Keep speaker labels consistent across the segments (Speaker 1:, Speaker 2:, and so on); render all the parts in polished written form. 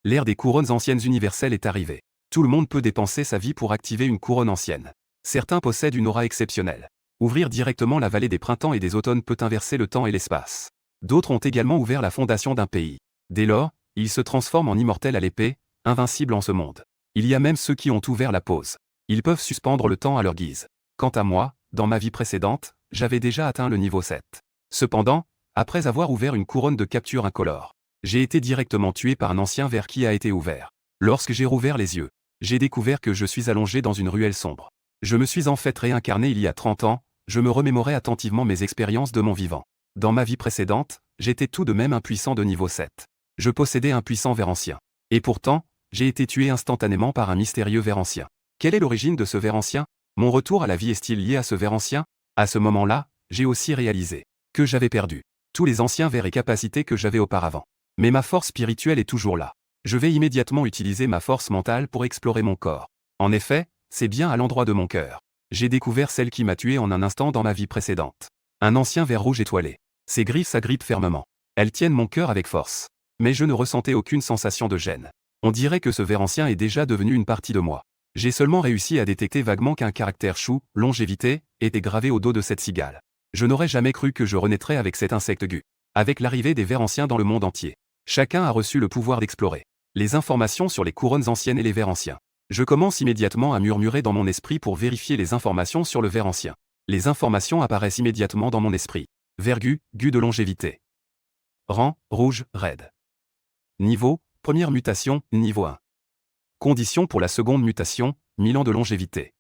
Speaker 1: L'ère des couronnes anciennes universelles est arrivée. Tout le monde peut dépenser sa vie pour activer une couronne ancienne. Certains possèdent une aura exceptionnelle. Ouvrir directement la vallée des printemps et des automnes peut inverser le temps et l'espace. D'autres ont également ouvert la fondation d'un pays. Dès lors, ils se transforment en immortels à l'épée, invincibles en ce monde. Il y a même ceux qui ont ouvert la pause. Ils peuvent suspendre le temps à leur guise. Quant à moi, dans ma vie précédente, j'avais déjà atteint le niveau 7. Cependant, après avoir ouvert une couronne de capture incolore, j'ai été directement tué par un ancien ver qui a été ouvert. Lorsque j'ai rouvert les yeux, j'ai découvert que je suis allongé dans une ruelle sombre. Je me suis en fait réincarné il y a 30 ans, je me remémorais attentivement mes expériences de mon vivant. Dans ma vie précédente, j'étais tout de même un puissant de niveau 7. Je possédais un puissant ver ancien. Et pourtant, j'ai été tué instantanément par un mystérieux ver ancien. Quelle est l'origine de ce ver ancien? Mon retour à la vie est-il lié à ce ver ancien? À ce moment-là, j'ai aussi réalisé que j'avais perdu tous les anciens vers et capacités que j'avais auparavant. Mais ma force spirituelle est toujours là. Je vais immédiatement utiliser ma force mentale pour explorer mon corps. En effet, c'est bien à l'endroit de mon cœur. J'ai découvert celle qui m'a tué en un instant dans ma vie précédente. Un ancien ver rouge étoilé. Ses griffes s'agrippent fermement. Elles tiennent mon cœur avec force. Mais je ne ressentais aucune sensation de gêne. On dirait que ce ver ancien est déjà devenu une partie de moi. J'ai seulement réussi à détecter vaguement qu'un caractère chou, longévité, était gravé au dos de cette cigale. Je n'aurais jamais cru que je renaîtrais avec cet insecte gu. Avec l'arrivée des vers anciens dans le monde entier, chacun a reçu le pouvoir d'explorer les informations sur les couronnes anciennes et les vers anciens. Je commence immédiatement à murmurer dans mon esprit pour vérifier les informations sur le ver ancien. Les informations apparaissent immédiatement dans mon esprit. Vergu, gu de longévité. Rang, rouge, raide. Niveau, première mutation, niveau 1. Conditions pour la seconde mutation, 1000 ans de longévité.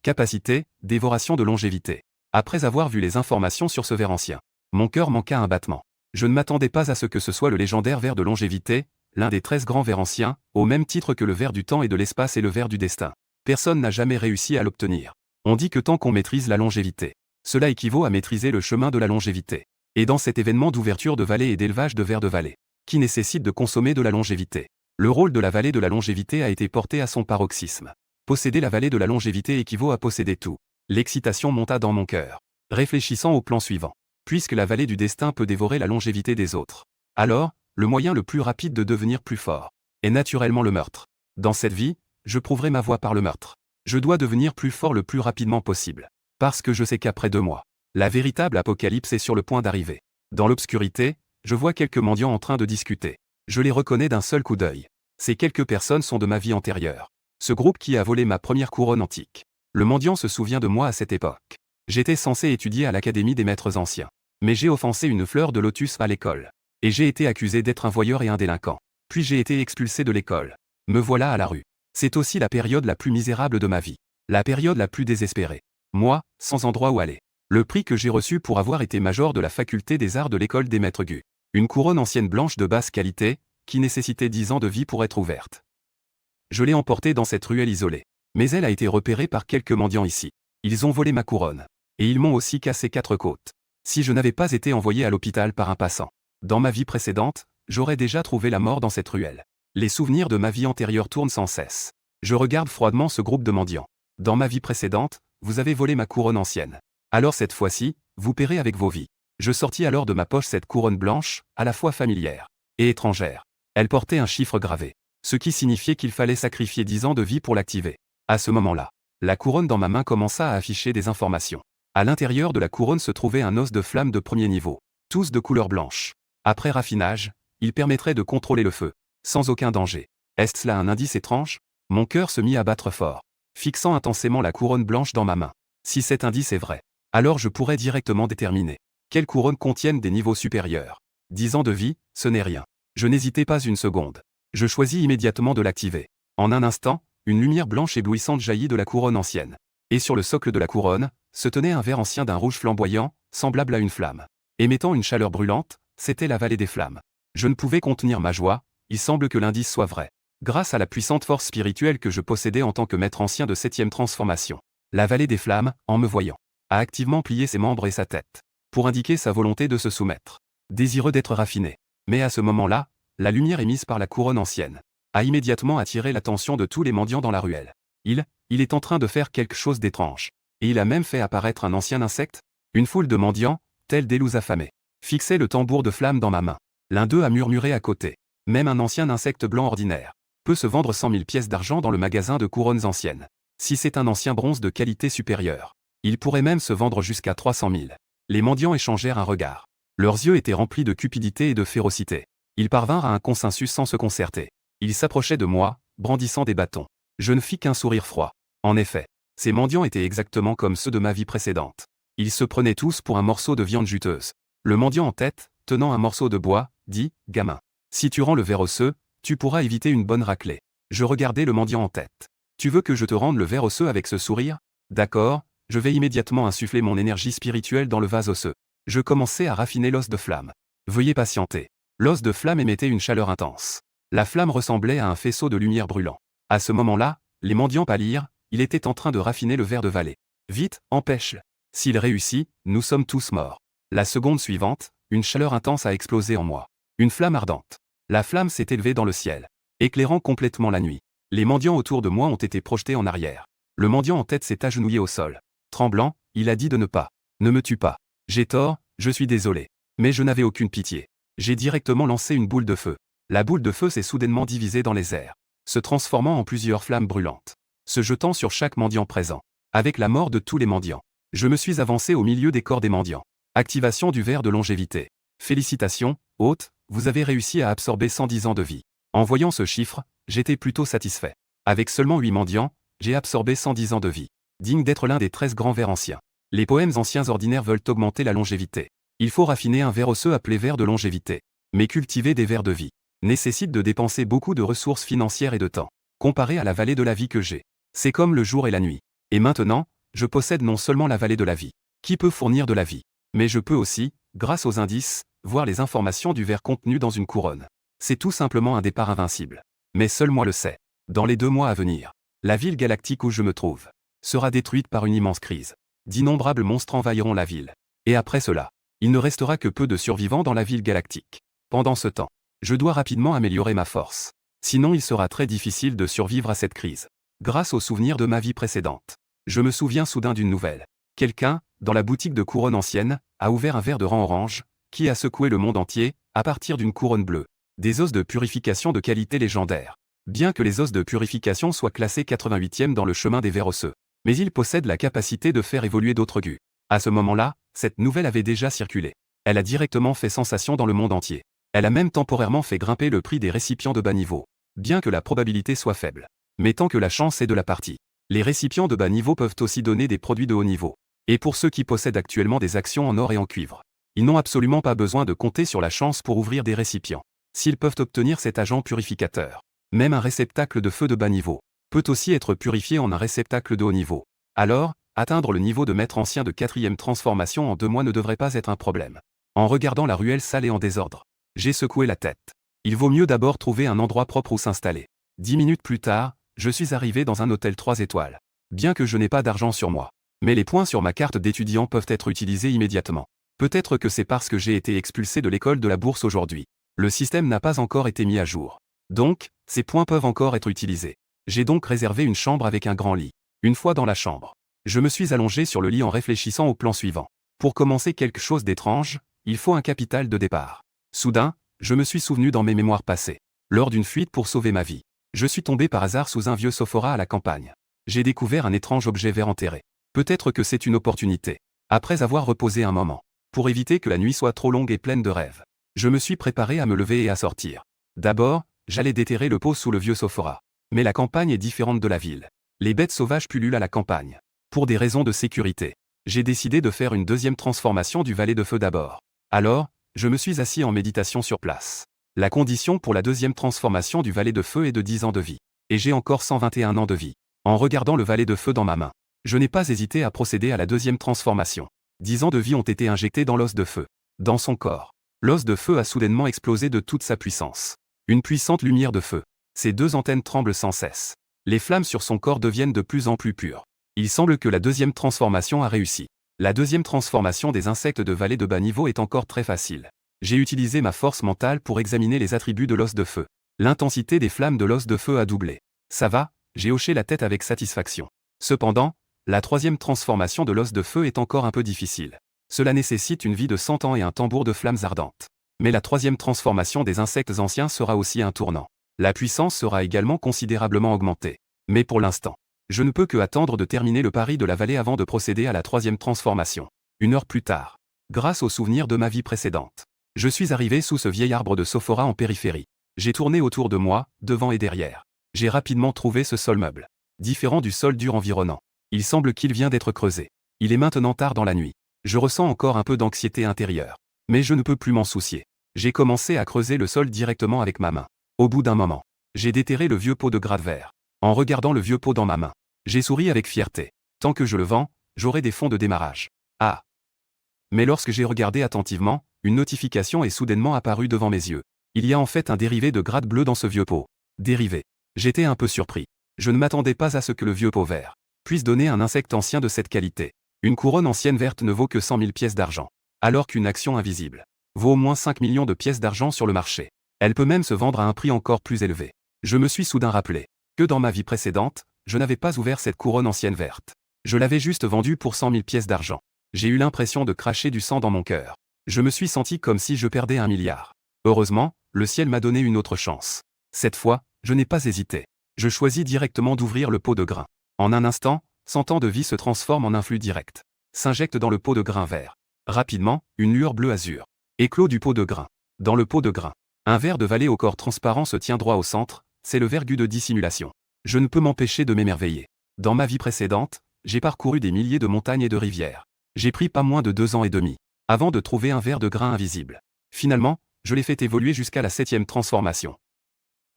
Speaker 1: Capacité, dévoration de longévité. Après avoir vu les informations sur ce ver ancien, mon cœur manqua un battement. Je ne m'attendais pas à ce que ce soit le légendaire ver de longévité, l'un des 13 grands vers anciens, au même titre que le ver du temps et de l'espace et le ver du destin. Personne n'a jamais réussi à l'obtenir. On dit que tant qu'on maîtrise la longévité, cela équivaut à maîtriser le chemin de la longévité. Et dans cet événement d'ouverture de vallée et d'élevage de vers de vallée, qui nécessite de consommer de la longévité, le rôle de la vallée de la longévité a été porté à son paroxysme. Posséder la vallée de la longévité équivaut à posséder tout. L'excitation monta dans mon cœur. Réfléchissant au plan suivant. Puisque la vallée du destin peut dévorer la longévité des autres, alors, le moyen le plus rapide de devenir plus fort est naturellement le meurtre. Dans cette vie, je prouverai ma voie par le meurtre. Je dois devenir plus fort le plus rapidement possible. Parce que je sais qu'après 2 mois, la véritable apocalypse est sur le point d'arriver. Dans l'obscurité, je vois quelques mendiants en train de discuter. Je les reconnais d'un seul coup d'œil. Ces quelques personnes sont de ma vie antérieure. Ce groupe qui a volé ma première couronne antique. Le mendiant se souvient de moi à cette époque. J'étais censé étudier à l'Académie des Maîtres Anciens. Mais j'ai offensé une fleur de lotus à l'école. Et j'ai été accusé d'être un voyeur et un délinquant. Puis j'ai été expulsé de l'école. Me voilà à la rue. C'est aussi la période la plus misérable de ma vie. La période la plus désespérée. Moi, sans endroit où aller. Le prix que j'ai reçu pour avoir été major de la faculté des arts de l'école des Maîtres Gu. Une couronne ancienne blanche de basse qualité, qui nécessitait 10 ans de vie pour être ouverte. Je l'ai emportée dans cette ruelle isolée. Mais elle a été repérée par quelques mendiants ici. Ils ont volé ma couronne. Et ils m'ont aussi cassé 4 côtes. Si je n'avais pas été envoyé à l'hôpital par un passant, dans ma vie précédente, j'aurais déjà trouvé la mort dans cette ruelle. Les souvenirs de ma vie antérieure tournent sans cesse. Je regarde froidement ce groupe de mendiants. Dans ma vie précédente, vous avez volé ma couronne ancienne. Alors cette fois-ci, vous paierez avec vos vies. Je sortis alors de ma poche cette couronne blanche, à la fois familière et étrangère. Elle portait un chiffre gravé, ce qui signifiait qu'il fallait sacrifier 10 ans de vie pour l'activer. À ce moment-là, la couronne dans ma main commença à afficher des informations. À l'intérieur de la couronne se trouvait un os de flamme de premier niveau, tous de couleur blanche. Après raffinage, il permettrait de contrôler le feu, sans aucun danger. Est-ce là un indice étrange? Mon cœur se mit à battre fort, fixant intensément la couronne blanche dans ma main. Si cet indice est vrai, alors je pourrais directement déterminer quelles couronnes contiennent des niveaux supérieurs. 10 ans de vie, ce n'est rien. Je n'hésitais pas une seconde. Je choisis immédiatement de l'activer. En un instant, une lumière blanche éblouissante jaillit de la couronne ancienne. Et sur le socle de la couronne, se tenait un ver ancien d'un rouge flamboyant, semblable à une flamme. Émettant une chaleur brûlante, c'était la vallée des flammes. Je ne pouvais contenir ma joie, il semble que l'indice soit vrai. Grâce à la puissante force spirituelle que je possédais en tant que maître ancien de 7e transformation, la vallée des flammes, en me voyant, a activement plié ses membres et sa tête, pour indiquer sa volonté de se soumettre. Désireux d'être raffiné. Mais à ce moment-là, la lumière émise par la couronne ancienne a immédiatement attiré l'attention de tous les mendiants dans la ruelle. Il est en train de faire quelque chose d'étrange. Et il a même fait apparaître un ancien insecte. Une foule de mendiants, tels des loups affamés, fixaient le tambour de flamme dans ma main. L'un d'eux a murmuré à côté. Même un ancien insecte blanc ordinaire peut se vendre 100 000 pièces d'argent dans le magasin de couronnes anciennes. Si c'est un ancien bronze de qualité supérieure, il pourrait même se vendre jusqu'à 300 000. Les mendiants échangèrent un regard. Leurs yeux étaient remplis de cupidité et de férocité. Ils parvinrent à un consensus sans se concerter. Ils s'approchaient de moi, brandissant des bâtons. Je ne fis qu'un sourire froid. En effet, ces mendiants étaient exactement comme ceux de ma vie précédente. Ils se prenaient tous pour un morceau de viande juteuse. Le mendiant en tête, tenant un morceau de bois, dit « Gamin, si tu rends le ver osseux, tu pourras éviter une bonne raclée. » Je regardai le mendiant en tête. « Tu veux que je te rende le ver osseux avec ce sourire? D'accord, je vais immédiatement insuffler mon énergie spirituelle dans le vase osseux. » Je commençai à raffiner l'os de flamme. Veuillez patienter. L'os de flamme émettait une chaleur intense. La flamme ressemblait à un faisceau de lumière brûlant. À ce moment-là, les mendiants pâlirent, il était en train de raffiner le ver de Valais. Vite, empêche-le. S'il réussit, nous sommes tous morts. La seconde suivante, une chaleur intense a explosé en moi. Une flamme ardente. La flamme s'est élevée dans le ciel, éclairant complètement la nuit. Les mendiants autour de moi ont été projetés en arrière. Le mendiant en tête s'est agenouillé au sol. Tremblant, il a dit de ne pas. Ne me tue pas. J'ai tort, je suis désolé. Mais je n'avais aucune pitié. J'ai directement lancé une boule de feu. La boule de feu s'est soudainement divisée dans les airs, se transformant en plusieurs flammes brûlantes, se jetant sur chaque mendiant présent. Avec la mort de tous les mendiants, je me suis avancé au milieu des corps des mendiants. Activation du ver de longévité. Félicitations, hôte, vous avez réussi à absorber 110 ans de vie. En voyant ce chiffre, j'étais plutôt satisfait. Avec seulement 8 mendiants, j'ai absorbé 110 ans de vie. Digne d'être l'un des 13 grands vers anciens. Les poèmes anciens ordinaires veulent augmenter la longévité. Il faut raffiner un ver osseux appelé ver de longévité. Mais cultiver des vers de vie nécessite de dépenser beaucoup de ressources financières et de temps. Comparé à la vallée de la vie que j'ai, c'est comme le jour et la nuit. Et maintenant, je possède non seulement la vallée de la vie, qui peut fournir de la vie, mais je peux aussi, grâce aux indices, voir les informations du ver contenu dans une couronne. C'est tout simplement un départ invincible. Mais seul moi le sais. Dans les 2 mois à venir, la ville galactique où je me trouve sera détruite par une immense crise. D'innombrables monstres envahiront la ville. Et après cela, il ne restera que peu de survivants dans la ville galactique. Pendant ce temps, je dois rapidement améliorer ma force. Sinon il sera très difficile de survivre à cette crise. Grâce aux souvenirs de ma vie précédente, je me souviens soudain d'une nouvelle. Quelqu'un, dans la boutique de couronne ancienne, a ouvert un ver de rang orange, qui a secoué le monde entier, à partir d'une couronne bleue. Des os de purification de qualité légendaire. Bien que les os de purification soient classés 88e dans le chemin des vers osseux, mais ils possèdent la capacité de faire évoluer d'autres gus. À ce moment-là, cette nouvelle avait déjà circulé. Elle a directement fait sensation dans le monde entier. Elle a même temporairement fait grimper le prix des récipients de bas niveau, bien que la probabilité soit faible. Mais tant que la chance est de la partie, les récipients de bas niveau peuvent aussi donner des produits de haut niveau. Et pour ceux qui possèdent actuellement des actions en or et en cuivre, ils n'ont absolument pas besoin de compter sur la chance pour ouvrir des récipients. S'ils peuvent obtenir cet agent purificateur, même un réceptacle de feu de bas niveau peut aussi être purifié en un réceptacle de haut niveau. Alors, atteindre le niveau de maître ancien de 4e transformation en 2 mois ne devrait pas être un problème. En regardant la ruelle sale et en désordre, j'ai secoué la tête. Il vaut mieux d'abord trouver un endroit propre où s'installer. 10 minutes plus tard, je suis arrivé dans un hôtel 3 étoiles. Bien que je n'ai pas d'argent sur moi, mais les points sur ma carte d'étudiant peuvent être utilisés immédiatement. Peut-être que c'est parce que j'ai été expulsé de l'école de la bourse aujourd'hui. Le système n'a pas encore été mis à jour. Donc, ces points peuvent encore être utilisés. J'ai donc réservé une chambre avec un grand lit. Une fois dans la chambre, je me suis allongé sur le lit en réfléchissant au plan suivant. Pour commencer quelque chose d'étrange, il faut un capital de départ. Soudain, je me suis souvenu dans mes mémoires passées. Lors d'une fuite pour sauver ma vie, je suis tombé par hasard sous un vieux sophora à la campagne. J'ai découvert un étrange objet vert enterré. Peut-être que c'est une opportunité. Après avoir reposé un moment, pour éviter que la nuit soit trop longue et pleine de rêves, je me suis préparé à me lever et à sortir. D'abord, j'allais déterrer le pot sous le vieux sophora. Mais la campagne est différente de la ville. Les bêtes sauvages pullulent à la campagne. Pour des raisons de sécurité, j'ai décidé de faire une 2e transformation du valet de feu d'abord. Alors, je me suis assis en méditation sur place. La condition pour la 2e transformation du valet de feu est de 10 ans de vie. Et j'ai encore 121 ans de vie. En regardant le valet de feu dans ma main, je n'ai pas hésité à procéder à la 2e transformation. 10 ans de vie ont été injectés dans l'os de feu. Dans son corps, l'os de feu a soudainement explosé de toute sa puissance. Une puissante lumière de feu. Ses 2 antennes tremblent sans cesse. Les flammes sur son corps deviennent de plus en plus pures. Il semble que la 2e transformation a réussi. La 2e transformation des insectes de vallée de bas niveau est encore très facile. J'ai utilisé ma force mentale pour examiner les attributs de l'os de feu. L'intensité des flammes de l'os de feu a doublé. Ça va, j'ai hoché la tête avec satisfaction. Cependant, la 3e transformation de l'os de feu est encore un peu difficile. Cela nécessite une vie de 100 ans et un tambour de flammes ardentes. Mais la troisième transformation des insectes anciens sera aussi un tournant. La puissance sera également considérablement augmentée. Mais pour l'instant, je ne peux que attendre de terminer le pari de la vallée avant de procéder à la troisième transformation. 1 heure plus tard, grâce aux souvenirs de ma vie précédente, je suis arrivé sous ce vieil arbre de Sophora en périphérie. J'ai tourné autour de moi, devant et derrière. J'ai rapidement trouvé ce sol meuble. Différent du sol dur environnant. Il semble qu'il vient d'être creusé. Il est maintenant tard dans la nuit. Je ressens encore un peu d'anxiété intérieure. Mais je ne peux plus m'en soucier. J'ai commencé à creuser le sol directement avec ma main. Au bout d'un moment, j'ai déterré le vieux pot de gras de verre. En regardant le vieux pot dans ma main, j'ai souri avec fierté. Tant que je le vends, j'aurai des fonds de démarrage. Ah! Mais lorsque j'ai regardé attentivement, une notification est soudainement apparue devant mes yeux. Il y a en fait un dérivé de gratte bleue dans ce vieux pot. Dérivé. J'étais un peu surpris. Je ne m'attendais pas à ce que le vieux pot vert puisse donner un insecte ancien de cette qualité. Une couronne ancienne verte ne vaut que 100 000 pièces d'argent. Alors qu'une action invisible vaut au moins 5 millions de pièces d'argent sur le marché. Elle peut même se vendre à un prix encore plus élevé. Je me suis soudain rappelé que dans ma vie précédente, je n'avais pas ouvert cette couronne ancienne verte. Je l'avais juste vendue pour 100 000 pièces d'argent. J'ai eu l'impression de cracher du sang dans mon cœur. Je me suis senti comme si je perdais 1 milliard. Heureusement, le ciel m'a donné une autre chance. Cette fois, je n'ai pas hésité. Je choisis directement d'ouvrir le pot de grain. En un instant, 100 ans de vie se transforment en un flux direct. S'injecte dans le pot de grain vert. Rapidement, une lueur bleu azur éclot du pot de grain. Dans le pot de grain, un verre de vallée au corps transparent se tient droit au centre, c'est le vergu de dissimulation. Je ne peux m'empêcher de m'émerveiller. Dans ma vie précédente, j'ai parcouru des milliers de montagnes et de rivières. J'ai pris pas moins de 2 ans et demi avant de trouver un verre de grain invisible. Finalement, je l'ai fait évoluer jusqu'à la 7e transformation.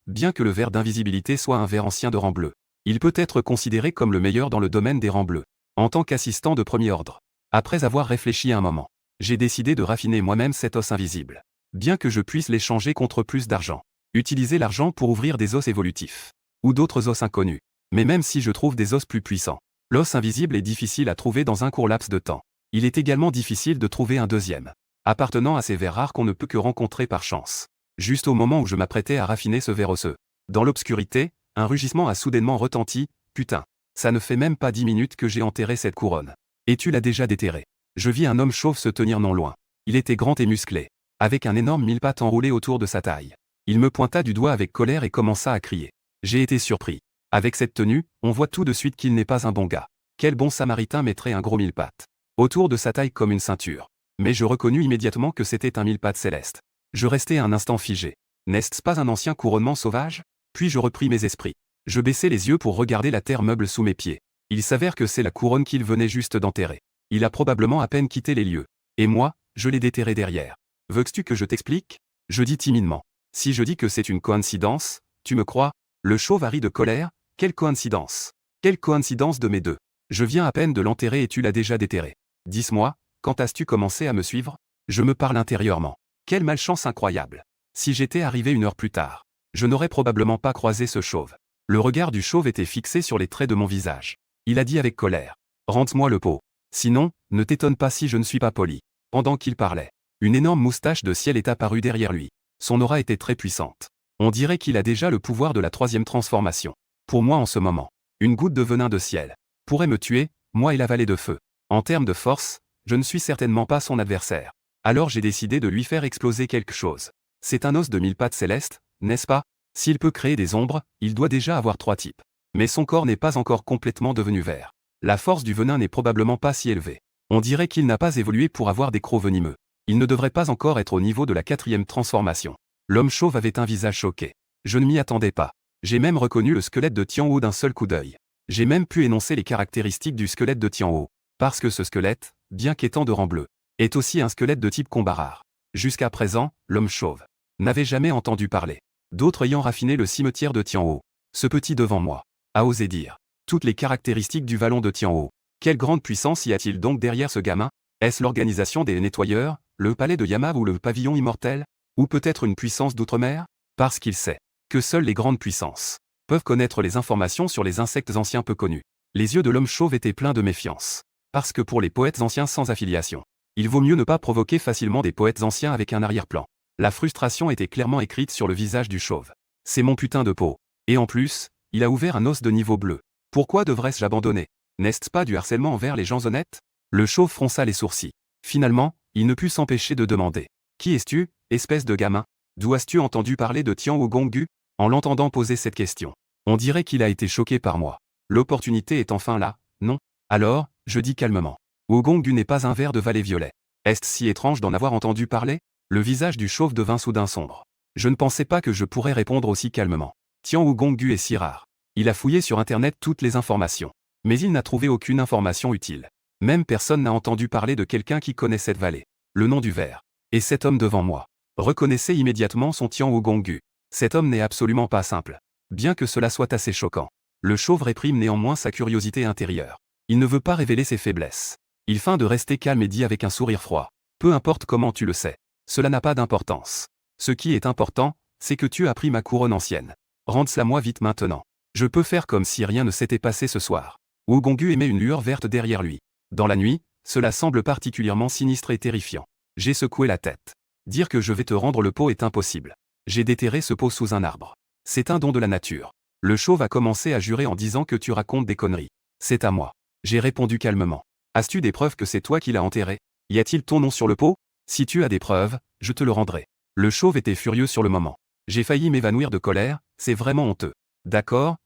Speaker 1: Bien que le verre d'invisibilité soit un verre ancien de rang bleu, il peut être considéré comme le meilleur dans le domaine des rangs bleus. En tant qu'assistant de premier ordre, après avoir réfléchi un moment, j'ai décidé de raffiner moi-même cet os invisible. Bien que je puisse l'échanger contre plus d'argent, utiliser l'argent pour ouvrir des os évolutifs, ou d'autres os inconnus. Mais même si je trouve des os plus puissants, l'os invisible est difficile à trouver dans un court laps de temps. Il est également difficile de trouver un deuxième, appartenant à ces vers rares qu'on ne peut que rencontrer par chance. Juste au moment où je m'apprêtais à raffiner ce ver osseux, dans l'obscurité, un rugissement a soudainement retenti. Putain, ça ne fait même pas 10 minutes que j'ai enterré cette couronne. Et tu l'as déjà déterrée. Je vis un homme chauve se tenir non loin. Il était grand et musclé, avec un énorme mille-pattes enroulé autour de sa taille. Il me pointa du doigt avec colère et commença à crier. J'ai été surpris. Avec cette tenue, on voit tout de suite qu'il n'est pas un bon gars. Quel bon samaritain mettrait un gros mille-pattes autour de sa taille comme une ceinture. Mais je reconnus immédiatement que c'était un mille-pattes céleste. Je restai un instant figé. N'est-ce pas un ancien couronnement sauvage? Puis je repris mes esprits. Je baissai les yeux pour regarder la terre meuble sous mes pieds. Il s'avère que c'est la couronne qu'il venait juste d'enterrer. Il a probablement à peine quitté les lieux. Et moi, je l'ai déterré derrière. Veux-tu que je t'explique? Je dis timidement. Si je dis que c'est une coïncidence, tu me crois? Le chauve rit de colère. Quelle coïncidence? Quelle coïncidence de mes deux? Je viens à peine de l'enterrer et tu l'as déjà déterré. Dis-moi, quand as-tu commencé à me suivre? Je me parle intérieurement. Quelle malchance incroyable. Si j'étais arrivé 1 heure plus tard, je n'aurais probablement pas croisé ce chauve. Le regard du chauve était fixé sur les traits de mon visage. Il a dit avec colère. Rends-moi le pot. Sinon, ne t'étonne pas si je ne suis pas poli. Pendant qu'il parlait, une énorme moustache de ciel est apparue derrière lui. Son aura était très puissante. On dirait qu'il a déjà le pouvoir de la 3e transformation. Pour moi en ce moment, une goutte de venin de ciel pourrait me tuer, moi et la vallée de feu. En termes de force, je ne suis certainement pas son adversaire. Alors j'ai décidé de lui faire exploser quelque chose. C'est un os de 1000 pattes céleste, n'est-ce pas? S'il peut créer des ombres, il doit déjà avoir 3 types. Mais son corps n'est pas encore complètement devenu vert. La force du venin n'est probablement pas si élevée. On dirait qu'il n'a pas évolué pour avoir des crocs venimeux. Il ne devrait pas encore être au niveau de la 4e transformation. L'homme chauve avait un visage choqué. Je ne m'y attendais pas. J'ai même reconnu le squelette de Tianhou d'un seul coup d'œil. J'ai même pu énoncer les caractéristiques du squelette de Tianhou. Parce que ce squelette, bien qu'étant de rang bleu, est aussi un squelette de type combat rare. Jusqu'à présent, l'homme chauve n'avait jamais entendu parler d'autres ayant raffiné le cimetière de Tianhou. Ce petit devant moi a osé dire toutes les caractéristiques du vallon de Tianhou. Quelle grande puissance y a-t-il donc derrière ce gamin? Est-ce l'organisation des nettoyeurs, le palais de Yama ou le pavillon immortel? Ou peut-être une puissance d'outre-mer? Parce qu'il sait que seules les grandes puissances peuvent connaître les informations sur les insectes anciens peu connus. Les yeux de l'homme chauve étaient pleins de méfiance. Parce que pour les poètes anciens sans affiliation, il vaut mieux ne pas provoquer facilement des poètes anciens avec un arrière-plan. La frustration était clairement écrite sur le visage du chauve. C'est mon putain de peau. Et en plus, il a ouvert un os de niveau bleu. Pourquoi devrais-je abandonner? N'est-ce pas du harcèlement envers les gens honnêtes? Le chauve fronça les sourcils. Finalement, il ne put s'empêcher de demander. Qui es-tu? Espèce de gamin, d'où as-tu entendu parler de Tian Gonggu? En l'entendant poser cette question, on dirait qu'il a été choqué par moi. L'opportunité est enfin là, non? Alors, je dis calmement. Gonggu n'est pas un ver de valet violet. Est-ce si étrange d'en avoir entendu parler? Le visage du chauve devint soudain sombre. Je ne pensais pas que je pourrais répondre aussi calmement. Tian Gonggu est si rare. Il a fouillé sur Internet toutes les informations. Mais il n'a trouvé aucune information utile. Même personne n'a entendu parler de quelqu'un qui connaît cette vallée. Le nom du ver. Et cet homme devant moi. Reconnaissez immédiatement son Tian Gonggu. Cet homme n'est absolument pas simple. Bien que cela soit assez choquant. Le chauve réprime néanmoins sa curiosité intérieure. Il ne veut pas révéler ses faiblesses. Il feint de rester calme et dit avec un sourire froid. Peu importe comment tu le sais. Cela n'a pas d'importance. Ce qui est important, c'est que tu as pris ma couronne ancienne. Rends-la moi vite maintenant. Je peux faire comme si rien ne s'était passé ce soir. Gonggu émet une lueur verte derrière lui. Dans la nuit, cela semble particulièrement sinistre et terrifiant. J'ai secoué la tête. Dire que je vais te rendre le pot est impossible. J'ai déterré ce pot sous un arbre. C'est un don de la nature. Le chauve a commencé à jurer en disant que tu racontes des conneries. C'est à moi. J'ai répondu calmement. As-tu des preuves que c'est toi qui l'as enterré? Y a-t-il ton nom sur le pot? Si tu as des preuves, je te le rendrai. Le chauve était furieux sur le moment. J'ai failli m'évanouir de colère, c'est vraiment honteux. D'accord,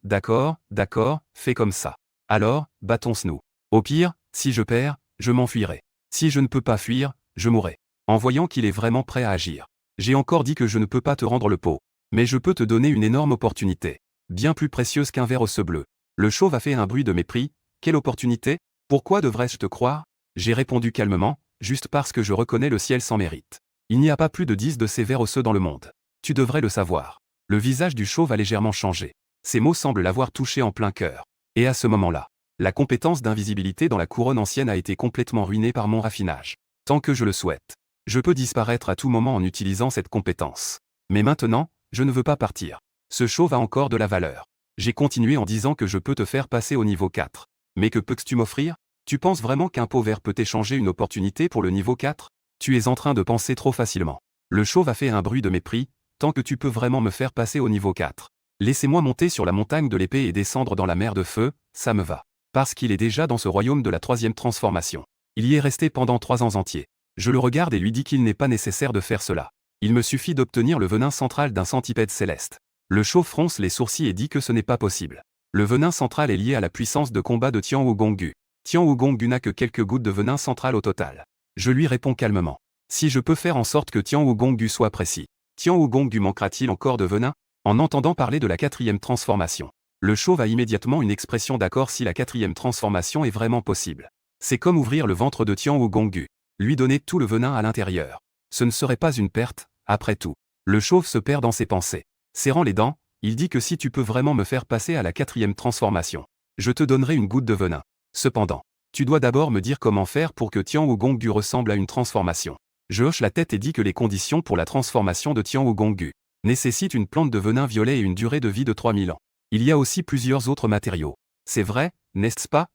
Speaker 1: fais comme ça. Alors, battons-nous. Au pire, si je perds, je m'enfuirai. Si je ne peux pas fuir, je mourrai. En voyant qu'il est vraiment prêt à agir. J'ai encore dit que je ne peux pas te rendre le pot. Mais je peux te donner une énorme opportunité. Bien plus précieuse qu'un ver osseux bleu. Le chauve a fait un bruit de mépris. Quelle opportunité? Pourquoi devrais-je te croire? J'ai répondu calmement, juste parce que je reconnais le ciel sans mérite. Il n'y a pas plus de 10 de ces vers osseux dans le monde. Tu devrais le savoir. Le visage du chauve a légèrement changé. Ces mots semblent l'avoir touché en plein cœur. Et à ce moment-là, la compétence d'invisibilité dans la couronne ancienne a été complètement ruinée par mon raffinage. Tant que je le souhaite. Je peux disparaître à tout moment en utilisant cette compétence. Mais maintenant, je ne veux pas partir. Ce chauve a encore de la valeur. J'ai continué en disant que je peux te faire passer au niveau 4. Mais que peux-tu m'offrir? Tu penses vraiment qu'un pot vert peut échanger une opportunité pour le niveau 4? Tu es en train de penser trop facilement. Le chauve a fait un bruit de mépris. Tant que tu peux vraiment me faire passer au niveau 4. Laissez-moi monter sur la montagne de l'épée et descendre dans la mer de feu, ça me va. Parce qu'il est déjà dans ce royaume de la 3e transformation. Il y est resté pendant 3 ans entiers. Je le regarde et lui dis qu'il n'est pas nécessaire de faire cela. Il me suffit d'obtenir le venin central d'un centipède céleste. Le chauve fronce les sourcils et dit que ce n'est pas possible. Le venin central est lié à la puissance de combat de Tian Gonggu. Tian Gonggu n'a que quelques gouttes de venin central au total. Je lui réponds calmement. Si je peux faire en sorte que Tian Gonggu soit précis. Tian Gonggu manquera-t-il encore de venin? En entendant parler de la 4e transformation. Le chauve a immédiatement une expression d'accord si la 4e transformation est vraiment possible. C'est comme ouvrir le ventre de Tian Gonggu. Lui donner tout le venin à l'intérieur. Ce ne serait pas une perte, après tout. Le chauve se perd dans ses pensées. Serrant les dents, il dit que si tu peux vraiment me faire passer à la 4e transformation, je te donnerai une goutte de venin. Cependant, tu dois d'abord me dire comment faire pour que Tian Gonggu ressemble à une transformation. Je hoche la tête et dis que les conditions pour la transformation de Tian Gonggu nécessitent une plante de venin violet et une durée de vie de 3000 ans. Il y a aussi plusieurs autres matériaux. C'est vrai, n'est-ce pas?